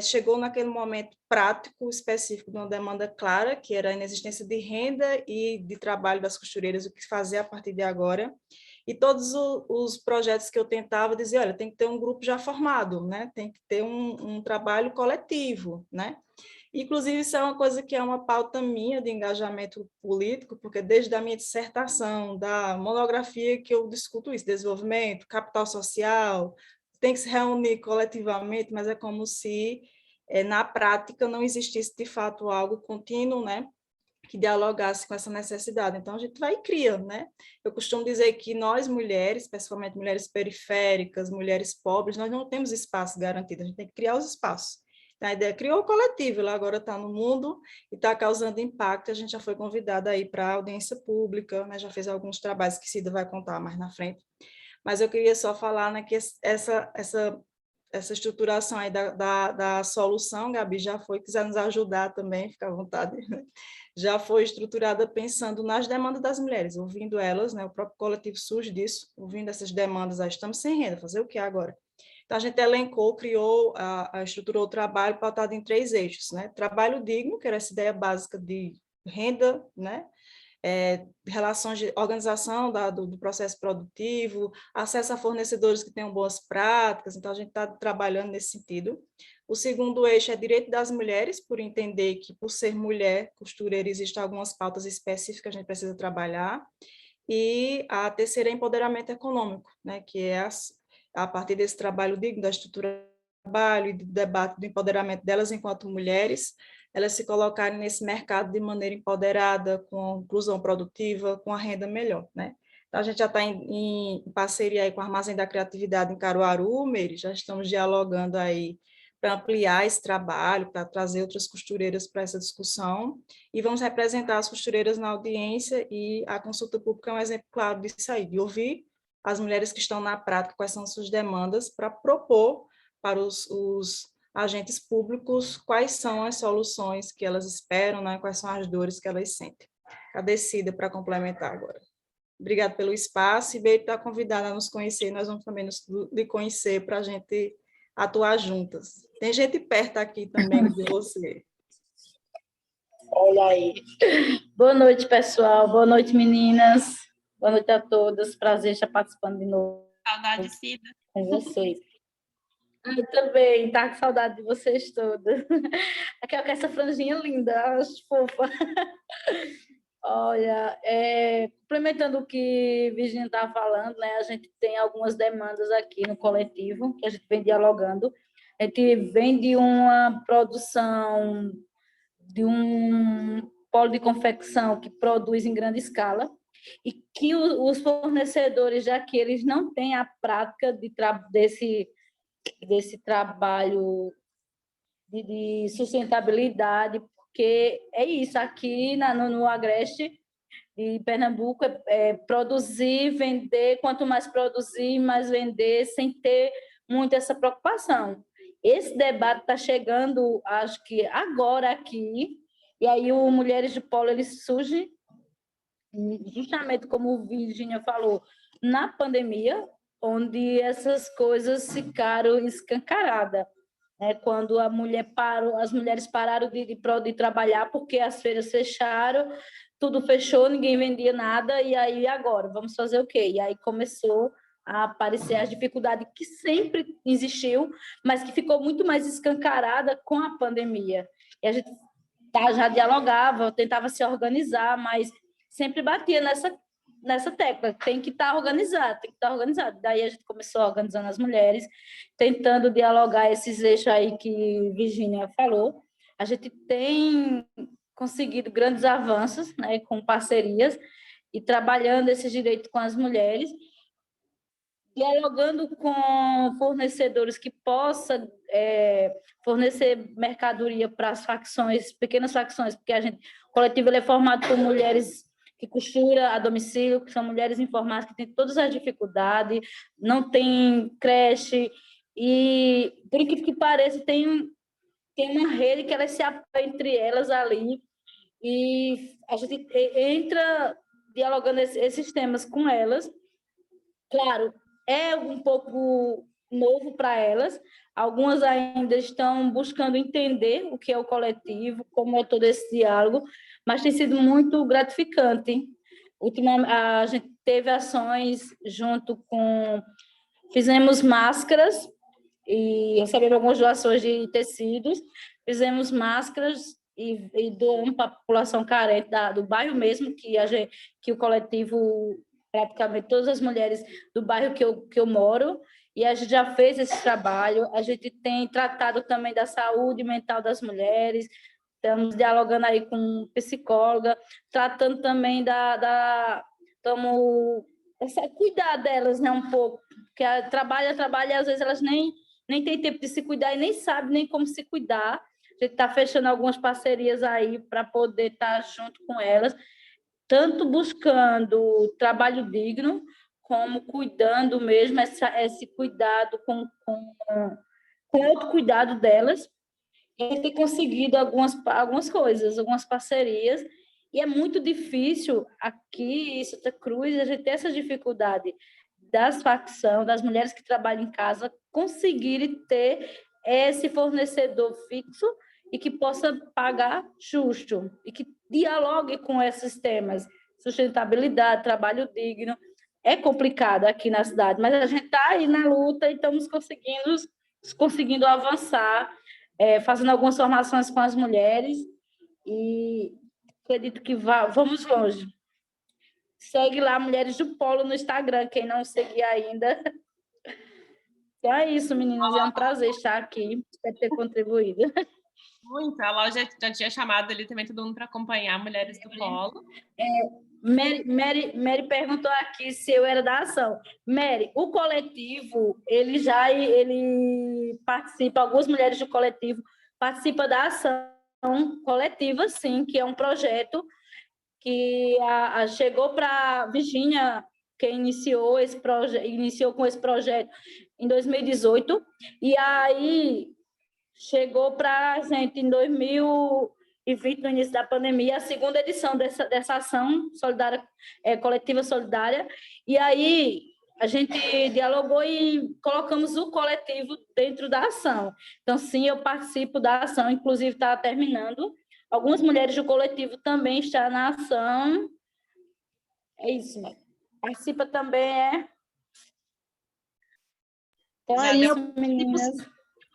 chegou naquele momento prático, específico, de uma demanda clara, que era a inexistência de renda e de trabalho das costureiras, o que fazer a partir de agora. E todos os projetos que eu tentava dizer, olha, tem que ter um grupo já formado, né? Tem que ter um trabalho coletivo, né? Inclusive, isso é uma coisa que é uma pauta minha de engajamento político, porque desde a minha dissertação, da monografia que eu discuto isso, desenvolvimento, capital social, tem que se reunir coletivamente, mas é como se, na prática, não existisse, de fato, algo contínuo, né, que dialogasse com essa necessidade. Então, a gente vai e cria, né? Eu costumo dizer que nós, mulheres, principalmente mulheres periféricas, mulheres pobres, nós não temos espaço garantido, a gente tem que criar os espaços. Então, a ideia criou o coletivo, ela agora está no mundo e está causando impacto, a gente já foi convidada aí para a audiência pública, né? Já fez alguns trabalhos que Cida vai contar mais na frente, mas eu queria só falar, né, que essa estruturação aí da solução, Gabi, já foi, quiser nos ajudar também, fica à vontade, né? Já foi estruturada pensando nas demandas das mulheres, ouvindo elas, né? O próprio coletivo surge disso, ouvindo essas demandas, estamos sem renda, fazer o que agora? Então, a gente elencou, criou, estruturou o trabalho pautado em 3 eixos, né? Trabalho digno, que era essa ideia básica de renda, né? Relações de organização do processo produtivo, acesso a fornecedores que tenham boas práticas, então a gente está trabalhando nesse sentido. O segundo eixo é direito das mulheres, por entender que, por ser mulher costureira, existem algumas pautas específicas que a gente precisa trabalhar. E a terceira é empoderamento econômico, né, que é a partir desse trabalho digno, da estrutura do trabalho e do debate do empoderamento delas enquanto mulheres, elas se colocarem nesse mercado de maneira empoderada, com inclusão produtiva, com a renda melhor, né? Então, a gente já está em parceria aí com o Armazém da Criatividade em Caruaru, Meire, já estamos dialogando aí para ampliar esse trabalho, para trazer outras costureiras para essa discussão, e vamos representar as costureiras na audiência, e a consulta pública é um exemplo claro disso aí, de ouvir as mulheres que estão na prática quais são suas demandas, para propor para os agentes públicos quais são as soluções que elas esperam, né? Quais são as dores que elas sentem. Cadê Cida para complementar agora? Obrigada pelo espaço, e Beito está convidada a nos conhecer, nós vamos também lhe conhecer para a gente atuar juntas. Tem gente perto aqui também de você. Olha aí. Boa noite, pessoal. Boa noite, meninas. Boa noite a todas. Prazer estar participando de novo. Saudade, Cida. Com vocês. Eu também, tá com saudade de vocês todas. Aquela com essa franjinha linda, acho fofa. Olha, complementando o que Virginia estava falando, né, a gente tem algumas demandas aqui no coletivo, que a gente vem dialogando. A gente vem de uma produção, de um polo de confecção que produz em grande escala, e que os fornecedores, já que eles não têm a prática desse trabalho de sustentabilidade, porque é isso, aqui no Agreste de Pernambuco, produzir, vender, quanto mais produzir, mais vender, sem ter muito essa preocupação. Esse debate está chegando, acho que agora aqui, e aí o Mulheres de Polo ele surge, justamente como o Virginia falou, na pandemia, onde essas coisas ficaram escancaradas. Quando as mulheres pararam de trabalhar porque as feiras fecharam, tudo fechou, ninguém vendia nada, e aí agora, vamos fazer o quê? E aí começou a aparecer as dificuldades que sempre existiu, mas que ficou muito mais escancarada com a pandemia. E a gente já dialogava, tentava se organizar, mas sempre batia nessa tecla, tem que estar organizado, tem que estar organizado. Daí a gente começou organizando as mulheres, tentando dialogar esses eixos aí que Virginia falou. A gente tem conseguido grandes avanços, né, com parcerias e trabalhando esses direitos com as mulheres, dialogando com fornecedores que possam fornecer mercadoria para as facções, pequenas facções, porque o coletivo ele é formado por mulheres que costuram a domicílio, que são mulheres informais, que têm todas as dificuldades, não tem creche, e, por incrível que pareça, tem uma rede que elas se apoiam entre elas ali, e a gente entra dialogando esses temas com elas. Claro, é um pouco novo para elas, algumas ainda estão buscando entender o que é o coletivo, como é todo esse diálogo, mas tem sido muito gratificante. A gente teve ações junto com... Fizemos máscaras e recebemos algumas doações de tecidos, fizemos máscaras e doamos para a população carente do bairro mesmo, que o coletivo, praticamente todas as mulheres do bairro que eu moro, e a gente já fez esse trabalho. A gente tem tratado também da saúde mental das mulheres, estamos dialogando aí com psicóloga, tratando também cuidar delas, né, um pouco, porque trabalha, e às vezes elas nem têm tempo de se cuidar e nem sabem nem como se cuidar. A gente está fechando algumas parcerias aí para poder estar junto com elas, tanto buscando trabalho digno, como cuidando mesmo, esse cuidado com o autocuidado delas. E a gente tem conseguido algumas coisas, algumas parcerias, e é muito difícil aqui em Santa Cruz a gente ter essa dificuldade das facções, das mulheres que trabalham em casa, conseguirem ter esse fornecedor fixo e que possa pagar justo, e que dialogue com esses temas, sustentabilidade, trabalho digno. É complicado aqui na cidade, mas a gente está aí na luta e estamos conseguindo avançar, fazendo algumas formações com as mulheres, e acredito que vamos longe. Segue lá, Mulheres do Polo, no Instagram, quem não seguir ainda. Então é isso, meninas, é um prazer estar aqui, espero ter contribuído. Muito, a loja já tinha chamado ali também todo mundo para acompanhar Mulheres do Polo. Mary perguntou aqui se eu era da ação. Mary, o coletivo, ele participa, algumas mulheres do coletivo participam da ação coletiva, sim, que é um projeto que chegou para Virginia, que iniciou com esse projeto em 2018, e aí chegou para a gente em 2020, no início da pandemia, a segunda edição dessa ação solidária, coletiva solidária, e aí a gente dialogou e colocamos o coletivo dentro da ação. Então, sim, eu participo da ação, inclusive está terminando. Algumas mulheres do coletivo também estão na ação. É isso. Participa também, Então, é isso, meninas.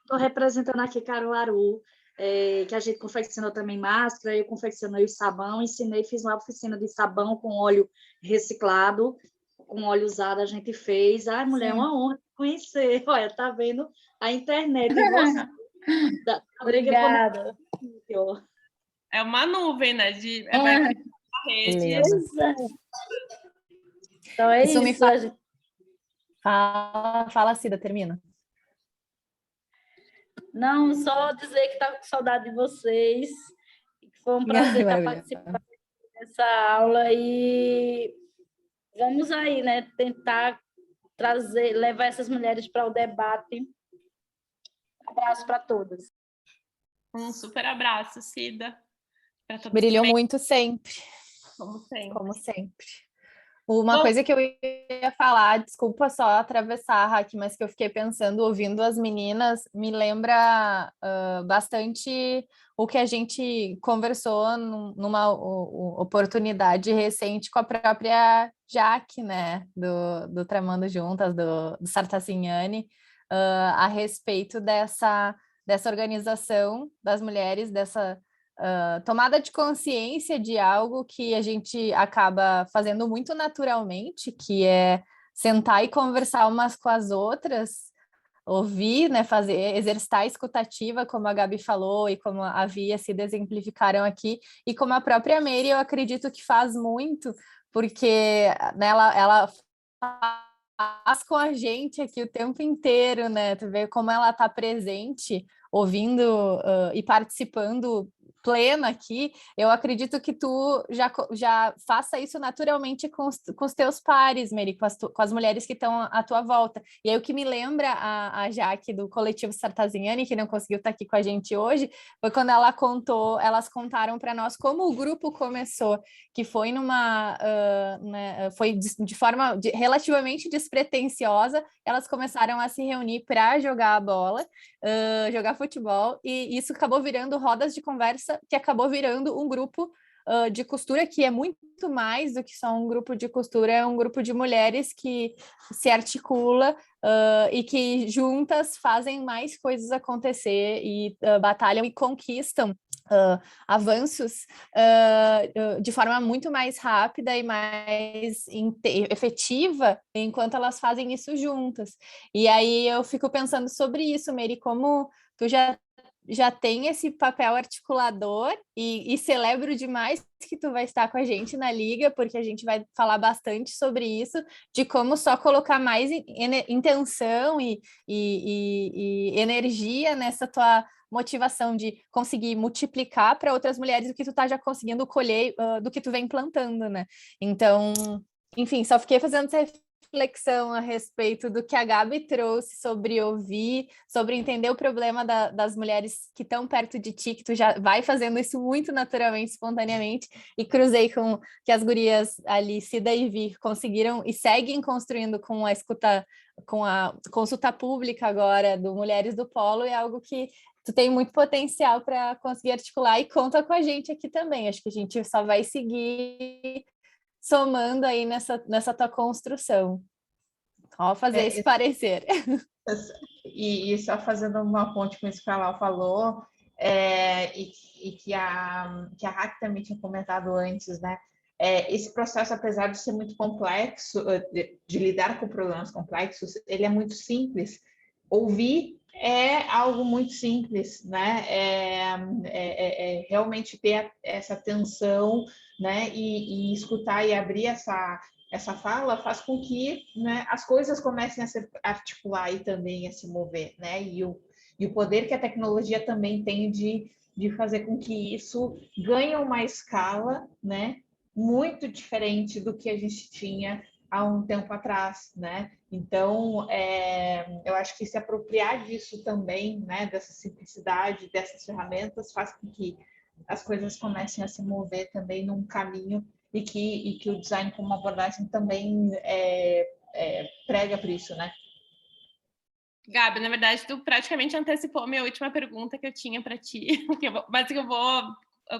Estou representando aqui Caruaru, que a gente confeccionou também máscara, eu confeccionei o sabão, fiz uma oficina de sabão com óleo reciclado, com óleo usado a gente fez. Ai, mulher, é uma honra conhecer. Olha, tá vendo a internet. Obrigada. É uma nuvem, né? Rede. Então é isso. Me fala, Cida, termina. Não, só dizer que estava com saudade de vocês, que foi um prazer estar participando dessa aula, e vamos aí, né, tentar levar essas mulheres para o debate. Abraço para todas. Um super abraço, Cida. Brilhou muito sempre. Como sempre. Como sempre. Uma coisa que eu ia falar, desculpa só atravessar, Raque, mas que eu fiquei pensando, ouvindo as meninas, me lembra bastante o que a gente conversou numa oportunidade recente com a própria Jaque, né, do Tramando Juntas, do Sartassignani, a respeito dessa organização das mulheres, dessa tomada de consciência de algo que a gente acaba fazendo muito naturalmente, que é sentar e conversar umas com as outras, ouvir, né, exercitar a escutativa, como a Gabi falou e como a Via se exemplificaram aqui, e como a própria Mary, eu acredito que faz muito, porque né, ela faz com a gente aqui o tempo inteiro, né? Tu vê como ela está presente, ouvindo e participando plena aqui. Eu acredito que tu já faça isso naturalmente com os teus pares, Mary, com as mulheres que estão à tua volta. E aí o que me lembra a Jaque do Coletivo Sartaziani, que não conseguiu estar aqui com a gente hoje, foi quando elas contaram para nós como o grupo começou, que foi foi de forma relativamente despretensiosa, elas começaram a se reunir para jogar a bola, jogar futebol, e isso acabou virando rodas de conversa, que acabou virando um grupo de costura, que é muito mais do que só um grupo de costura, é um grupo de mulheres que se articula e que juntas fazem mais coisas acontecer e batalham e conquistam avanços de forma muito mais rápida e mais efetiva, enquanto elas fazem isso juntas. E aí eu fico pensando sobre isso, Mary, como tu já tem esse papel articulador e celebro demais que tu vai estar com a gente na Liga, porque a gente vai falar bastante sobre isso, de como só colocar mais intenção e energia nessa tua motivação de conseguir multiplicar para outras mulheres o que tu tá já conseguindo colher do que tu vem plantando, né? Então, enfim, só fiquei fazendo essa reflexão a respeito do que a Gabi trouxe sobre ouvir, sobre entender o problema das mulheres que estão perto de ti, que tu já vai fazendo isso muito naturalmente, espontaneamente, e cruzei com que as gurias ali, Cida e Vi, conseguiram e seguem construindo com a escuta, com a consulta pública agora do Mulheres do Polo, é algo que tu tem muito potencial para conseguir articular, e conta com a gente aqui também. Acho que a gente só vai seguir somando aí nessa tua construção. Ó, fazer esse parecer. E só fazendo uma ponte com isso que a Lau falou, e que a Raque também tinha comentado antes, né? Esse processo, apesar de ser muito complexo, de lidar com problemas complexos, ele é muito simples. Ouvir é algo muito simples, né? Realmente ter essa atenção, né? E escutar e abrir essa fala faz com que, né, as coisas comecem a se articular e também a se mover, né? E o poder que a tecnologia também tem de fazer com que isso ganhe uma escala, né? Muito diferente do que a gente tinha há um tempo atrás, né? Então, eu acho que se apropriar disso também, né, dessa simplicidade, dessas ferramentas, faz com que as coisas comecem a se mover também num caminho e que o design como abordagem também prega por isso, né? Gabi, na verdade, tu praticamente antecipou a minha última pergunta que eu tinha para ti, mas eu vou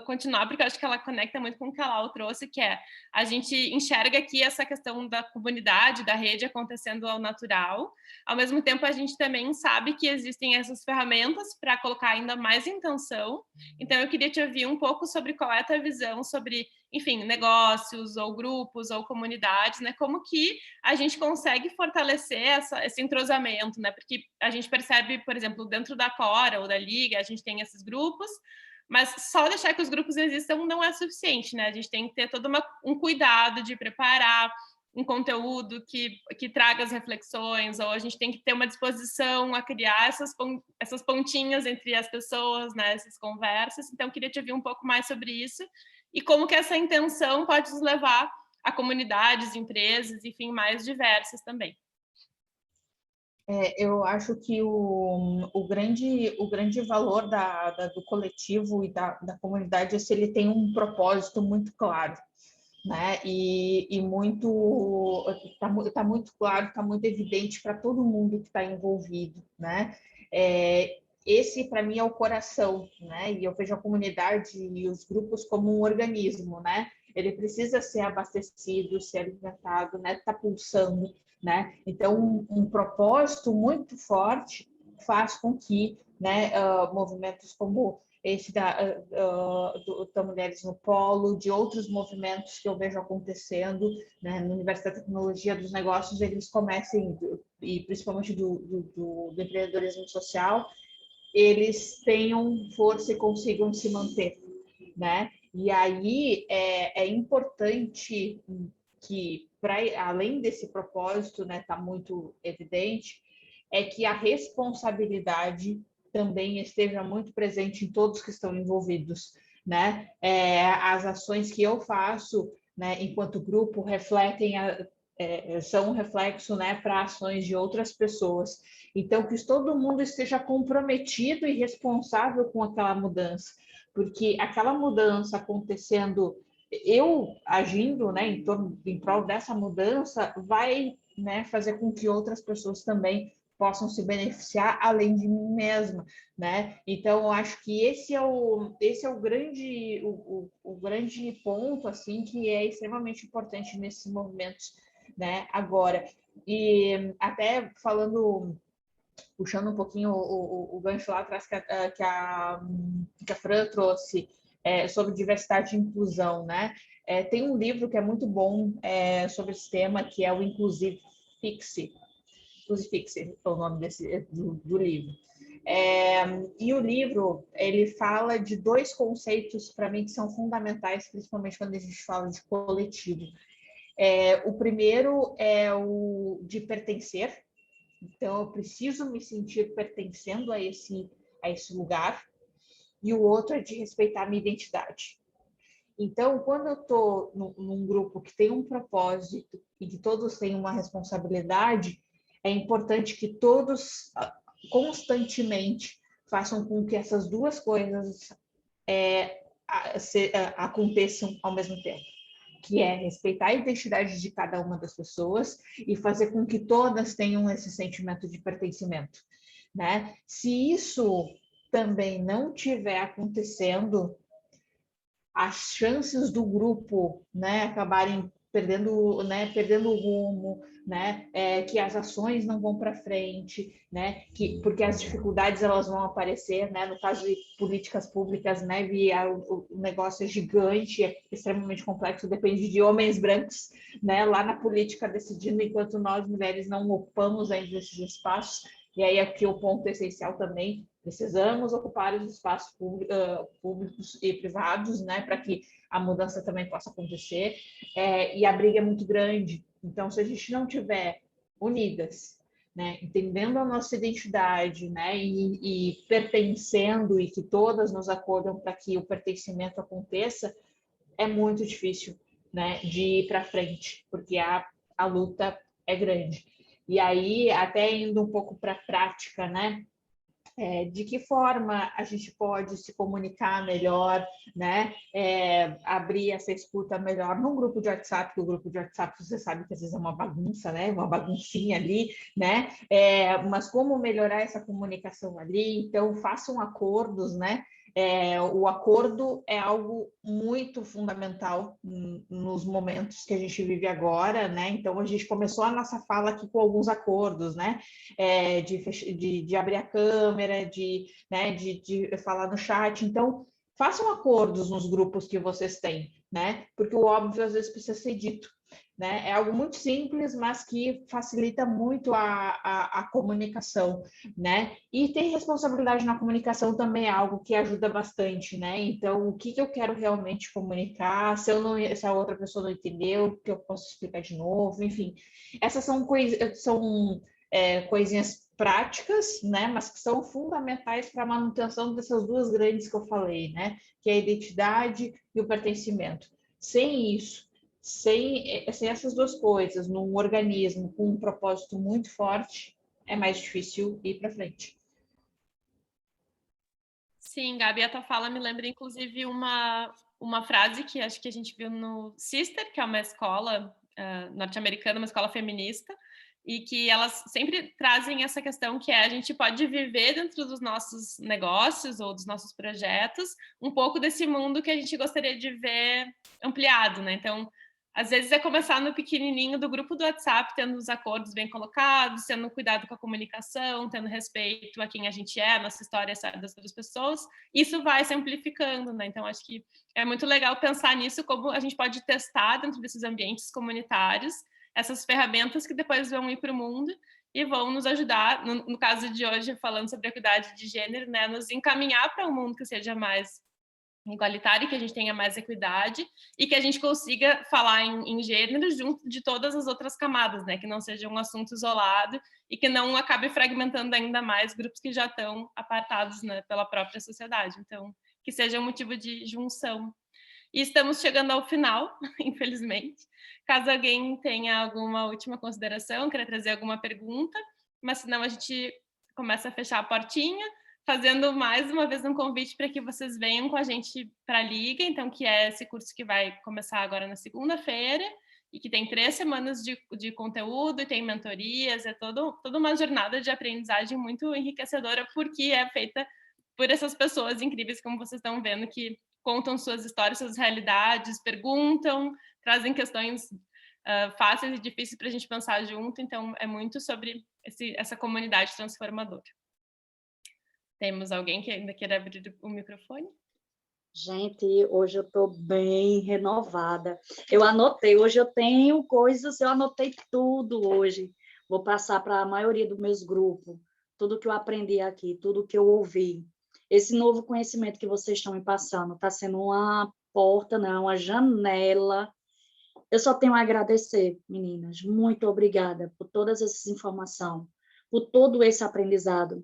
continuar, porque eu acho que ela conecta muito com o que a Lau trouxe, que é a gente enxerga aqui essa questão da comunidade, da rede acontecendo ao natural. Ao mesmo tempo, a gente também sabe que existem essas ferramentas para colocar ainda mais intenção. Então, eu queria te ouvir um pouco sobre qual é a tua visão sobre, enfim, negócios, ou grupos, ou comunidades, né? Como que a gente consegue fortalecer esse entrosamento, né? Porque a gente percebe, por exemplo, dentro da Cora ou da Liga, a gente tem esses grupos, mas só deixar que os grupos existam não é suficiente, né? A gente tem que ter todo um cuidado de preparar um conteúdo que traga as reflexões, ou a gente tem que ter uma disposição a criar essas pontinhas entre as pessoas, né? Essas conversas. Então, eu queria te ouvir um pouco mais sobre isso e como que essa intenção pode nos levar a comunidades, empresas, enfim, mais diversas também. Eu acho que o grande valor do coletivo e da comunidade é se ele tem um propósito muito claro, né? E muito está muito claro, está muito evidente para todo mundo que está envolvido, né? Esse para mim é o coração, né? E eu vejo a comunidade e os grupos como um organismo, né? Ele precisa ser abastecido, ser alimentado, né? Tá pulsando, né? Então um propósito muito forte faz com que, né, movimentos como esse da Mulheres no Polo, de outros movimentos que eu vejo acontecendo, né, no universo da tecnologia, dos negócios, eles comecem, e principalmente do empreendedorismo social, eles tenham força e consigam se manter, né? E aí é importante que, além desse propósito, né, tá muito evidente, é que a responsabilidade também esteja muito presente em todos que estão envolvidos, né? As ações que eu faço, né, enquanto grupo, são um reflexo, né, para ações de outras pessoas. Então, que todo mundo esteja comprometido e responsável com aquela mudança, porque aquela mudança acontecendo, eu agindo, né, em prol dessa mudança, vai, né, fazer com que outras pessoas também possam se beneficiar além de mim mesma, né? Então, eu acho que esse é o grande ponto, assim, que é extremamente importante nesses movimentos, né? Agora, e até puxando um pouquinho o gancho lá atrás que a Fran trouxe sobre diversidade e inclusão, né? Tem um livro que é muito bom sobre esse tema, que é o Inclusive Fixe é o nome do livro. E o livro, ele fala de dois conceitos, para mim, que são fundamentais, principalmente quando a gente fala de coletivo. O primeiro é o de pertencer. Então, eu preciso me sentir pertencendo a esse lugar. E o outro é de respeitar a minha identidade. Então, quando eu estou num grupo que tem um propósito e que todos têm uma responsabilidade, é importante que todos constantemente façam com que essas duas coisas aconteçam ao mesmo tempo, que é respeitar a identidade de cada uma das pessoas e fazer com que todas tenham esse sentimento de pertencimento, né? Se isso também não estiver acontecendo, as chances do grupo, né, acabarem perdendo o rumo, né, que as ações não vão para frente, né, porque as dificuldades elas vão aparecer, né, no caso de políticas públicas, né, o negócio é gigante, é extremamente complexo, depende de homens brancos, né, lá na política decidindo, enquanto nós mulheres não ocupamos ainda esses espaços. E aí aqui o ponto essencial também, precisamos ocupar os espaços públicos e privados, né, para que a mudança também possa acontecer, e a briga é muito grande. Então, se a gente não tiver unidas, né, entendendo a nossa identidade, né, e pertencendo, e que todas nos acordam para que o pertencimento aconteça, é muito difícil, né, de ir para frente, porque a luta é grande. E aí, até indo um pouco para a prática, né, de que forma a gente pode se comunicar melhor, né? Abrir essa escuta melhor num grupo de WhatsApp, que o grupo de WhatsApp, você sabe que às vezes é uma bagunça, né? Uma baguncinha ali, né? Mas como melhorar essa comunicação ali? Então, façam acordos, né? O acordo é algo muito fundamental nos momentos que a gente vive agora, né? Então, a gente começou a nossa fala aqui com alguns acordos, né? De abrir a câmera, de falar no chat. Então, façam acordos nos grupos que vocês têm, né? Porque o óbvio às vezes precisa ser dito, né? É algo muito simples, mas que facilita muito a comunicação, né? E ter responsabilidade na comunicação também é algo que ajuda bastante, né? Então, o que eu quero realmente comunicar, se a outra pessoa não entendeu, que eu posso explicar de novo, enfim. Essas são coisinhas práticas, né? Mas que são fundamentais para a manutenção dessas duas grandes que eu falei, né? Que é a identidade e o pertencimento. Sem isso, sem essas duas coisas, num organismo com um propósito muito forte, é mais difícil ir para frente. Sim, Gabi, a tua fala me lembra, inclusive, uma frase que acho que a gente viu no Sister, que é uma escola norte-americana, uma escola feminista, e que elas sempre trazem essa questão que a gente pode viver dentro dos nossos negócios ou dos nossos projetos um pouco desse mundo que a gente gostaria de ver ampliado, né? Então, Às vezes é começar no pequenininho do grupo do WhatsApp, tendo os acordos bem colocados, tendo cuidado com a comunicação, tendo respeito a quem a gente é, a nossa história, das outras pessoas. Isso vai se amplificando, né? Então, acho que é muito legal pensar nisso, como a gente pode testar dentro desses ambientes comunitários essas ferramentas que depois vão ir para o mundo e vão nos ajudar, no caso de hoje, falando sobre equidade de gênero, né? Nos encaminhar para um mundo que seja mais igualitário, que a gente tenha mais equidade e que a gente consiga falar em gênero junto de todas as outras camadas, né? Que não seja um assunto isolado e que não acabe fragmentando ainda mais grupos que já estão apartados, né, pela própria sociedade. Então, que seja um motivo de junção. E estamos chegando ao final, infelizmente. Caso alguém tenha alguma última consideração, queira trazer alguma pergunta, mas senão a gente começa a fechar a portinha, fazendo mais uma vez um convite para que vocês venham com a gente para a Liga, então, que é esse curso que vai começar agora na segunda-feira, e que tem 3 semanas de conteúdo, e tem mentorias, é toda uma jornada de aprendizagem muito enriquecedora, porque é feita por essas pessoas incríveis, como vocês estão vendo, que contam suas histórias, suas realidades, perguntam, trazem questões fáceis e difíceis para a gente pensar junto, então é muito sobre essa comunidade transformadora. Temos alguém que ainda queira abrir o microfone? Gente, hoje eu estou bem renovada. Eu anotei, hoje eu tenho coisas, eu anotei tudo hoje. Vou passar para a maioria dos meus grupos, tudo que eu aprendi aqui, tudo que eu ouvi. Esse novo conhecimento que vocês estão me passando está sendo uma porta, né, uma janela. Eu só tenho a agradecer, meninas. Muito obrigada por todas essas informações, por todo esse aprendizado.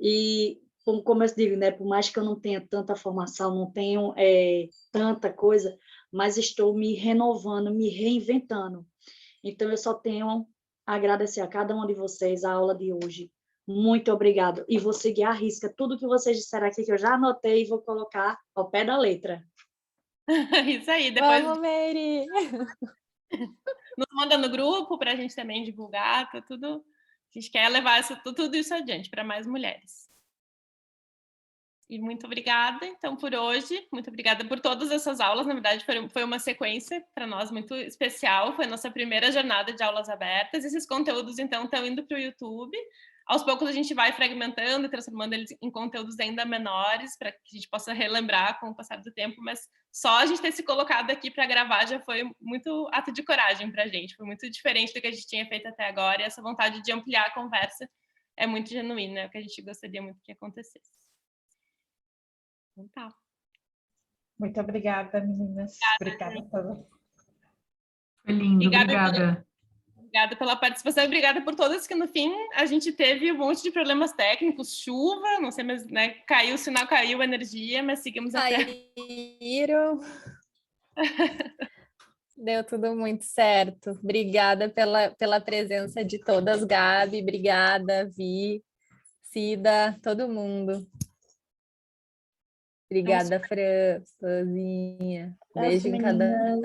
E, como eu digo, né, por mais que eu não tenha tanta formação, não tenho tanta coisa, mas estou me renovando, me reinventando. Então, eu só tenho a agradecer a cada um de vocês a aula de hoje. Muito obrigado. E vou seguir à risca tudo que vocês disseram aqui, que eu já anotei e vou colocar ao pé da letra. Isso aí, depois Vamos, Mary! nos manda no grupo para a gente também divulgar, tá tudo. A gente quer levar tudo isso adiante para mais mulheres. E muito obrigada, então, por hoje. Muito obrigada por todas essas aulas. Na verdade, foi uma sequência para nós muito especial. Foi a nossa primeira jornada de aulas abertas. Esses conteúdos, então, estão indo para o YouTube. Aos poucos, a gente vai fragmentando e transformando eles em conteúdos ainda menores, para que a gente possa relembrar com o passar do tempo. Mas só a gente ter se colocado aqui para gravar já foi muito ato de coragem para a gente. Foi muito diferente do que a gente tinha feito até agora. E essa vontade de ampliar a conversa é muito genuína, é o que a gente gostaria muito que acontecesse. Então, tá. Muito obrigada, meninas. Obrigada pela... Foi lindo, obrigada. Obrigada pela participação, obrigada por todas, que no fim a gente teve um monte de problemas técnicos, chuva, não sei, mas né, caiu o sinal, caiu a energia, mas seguimos até. Deu tudo muito certo. Obrigada pela presença de todas, Gabi, obrigada, Vi, Cida, todo mundo. Obrigada, Fran, Sozinha. Beijo em cada um.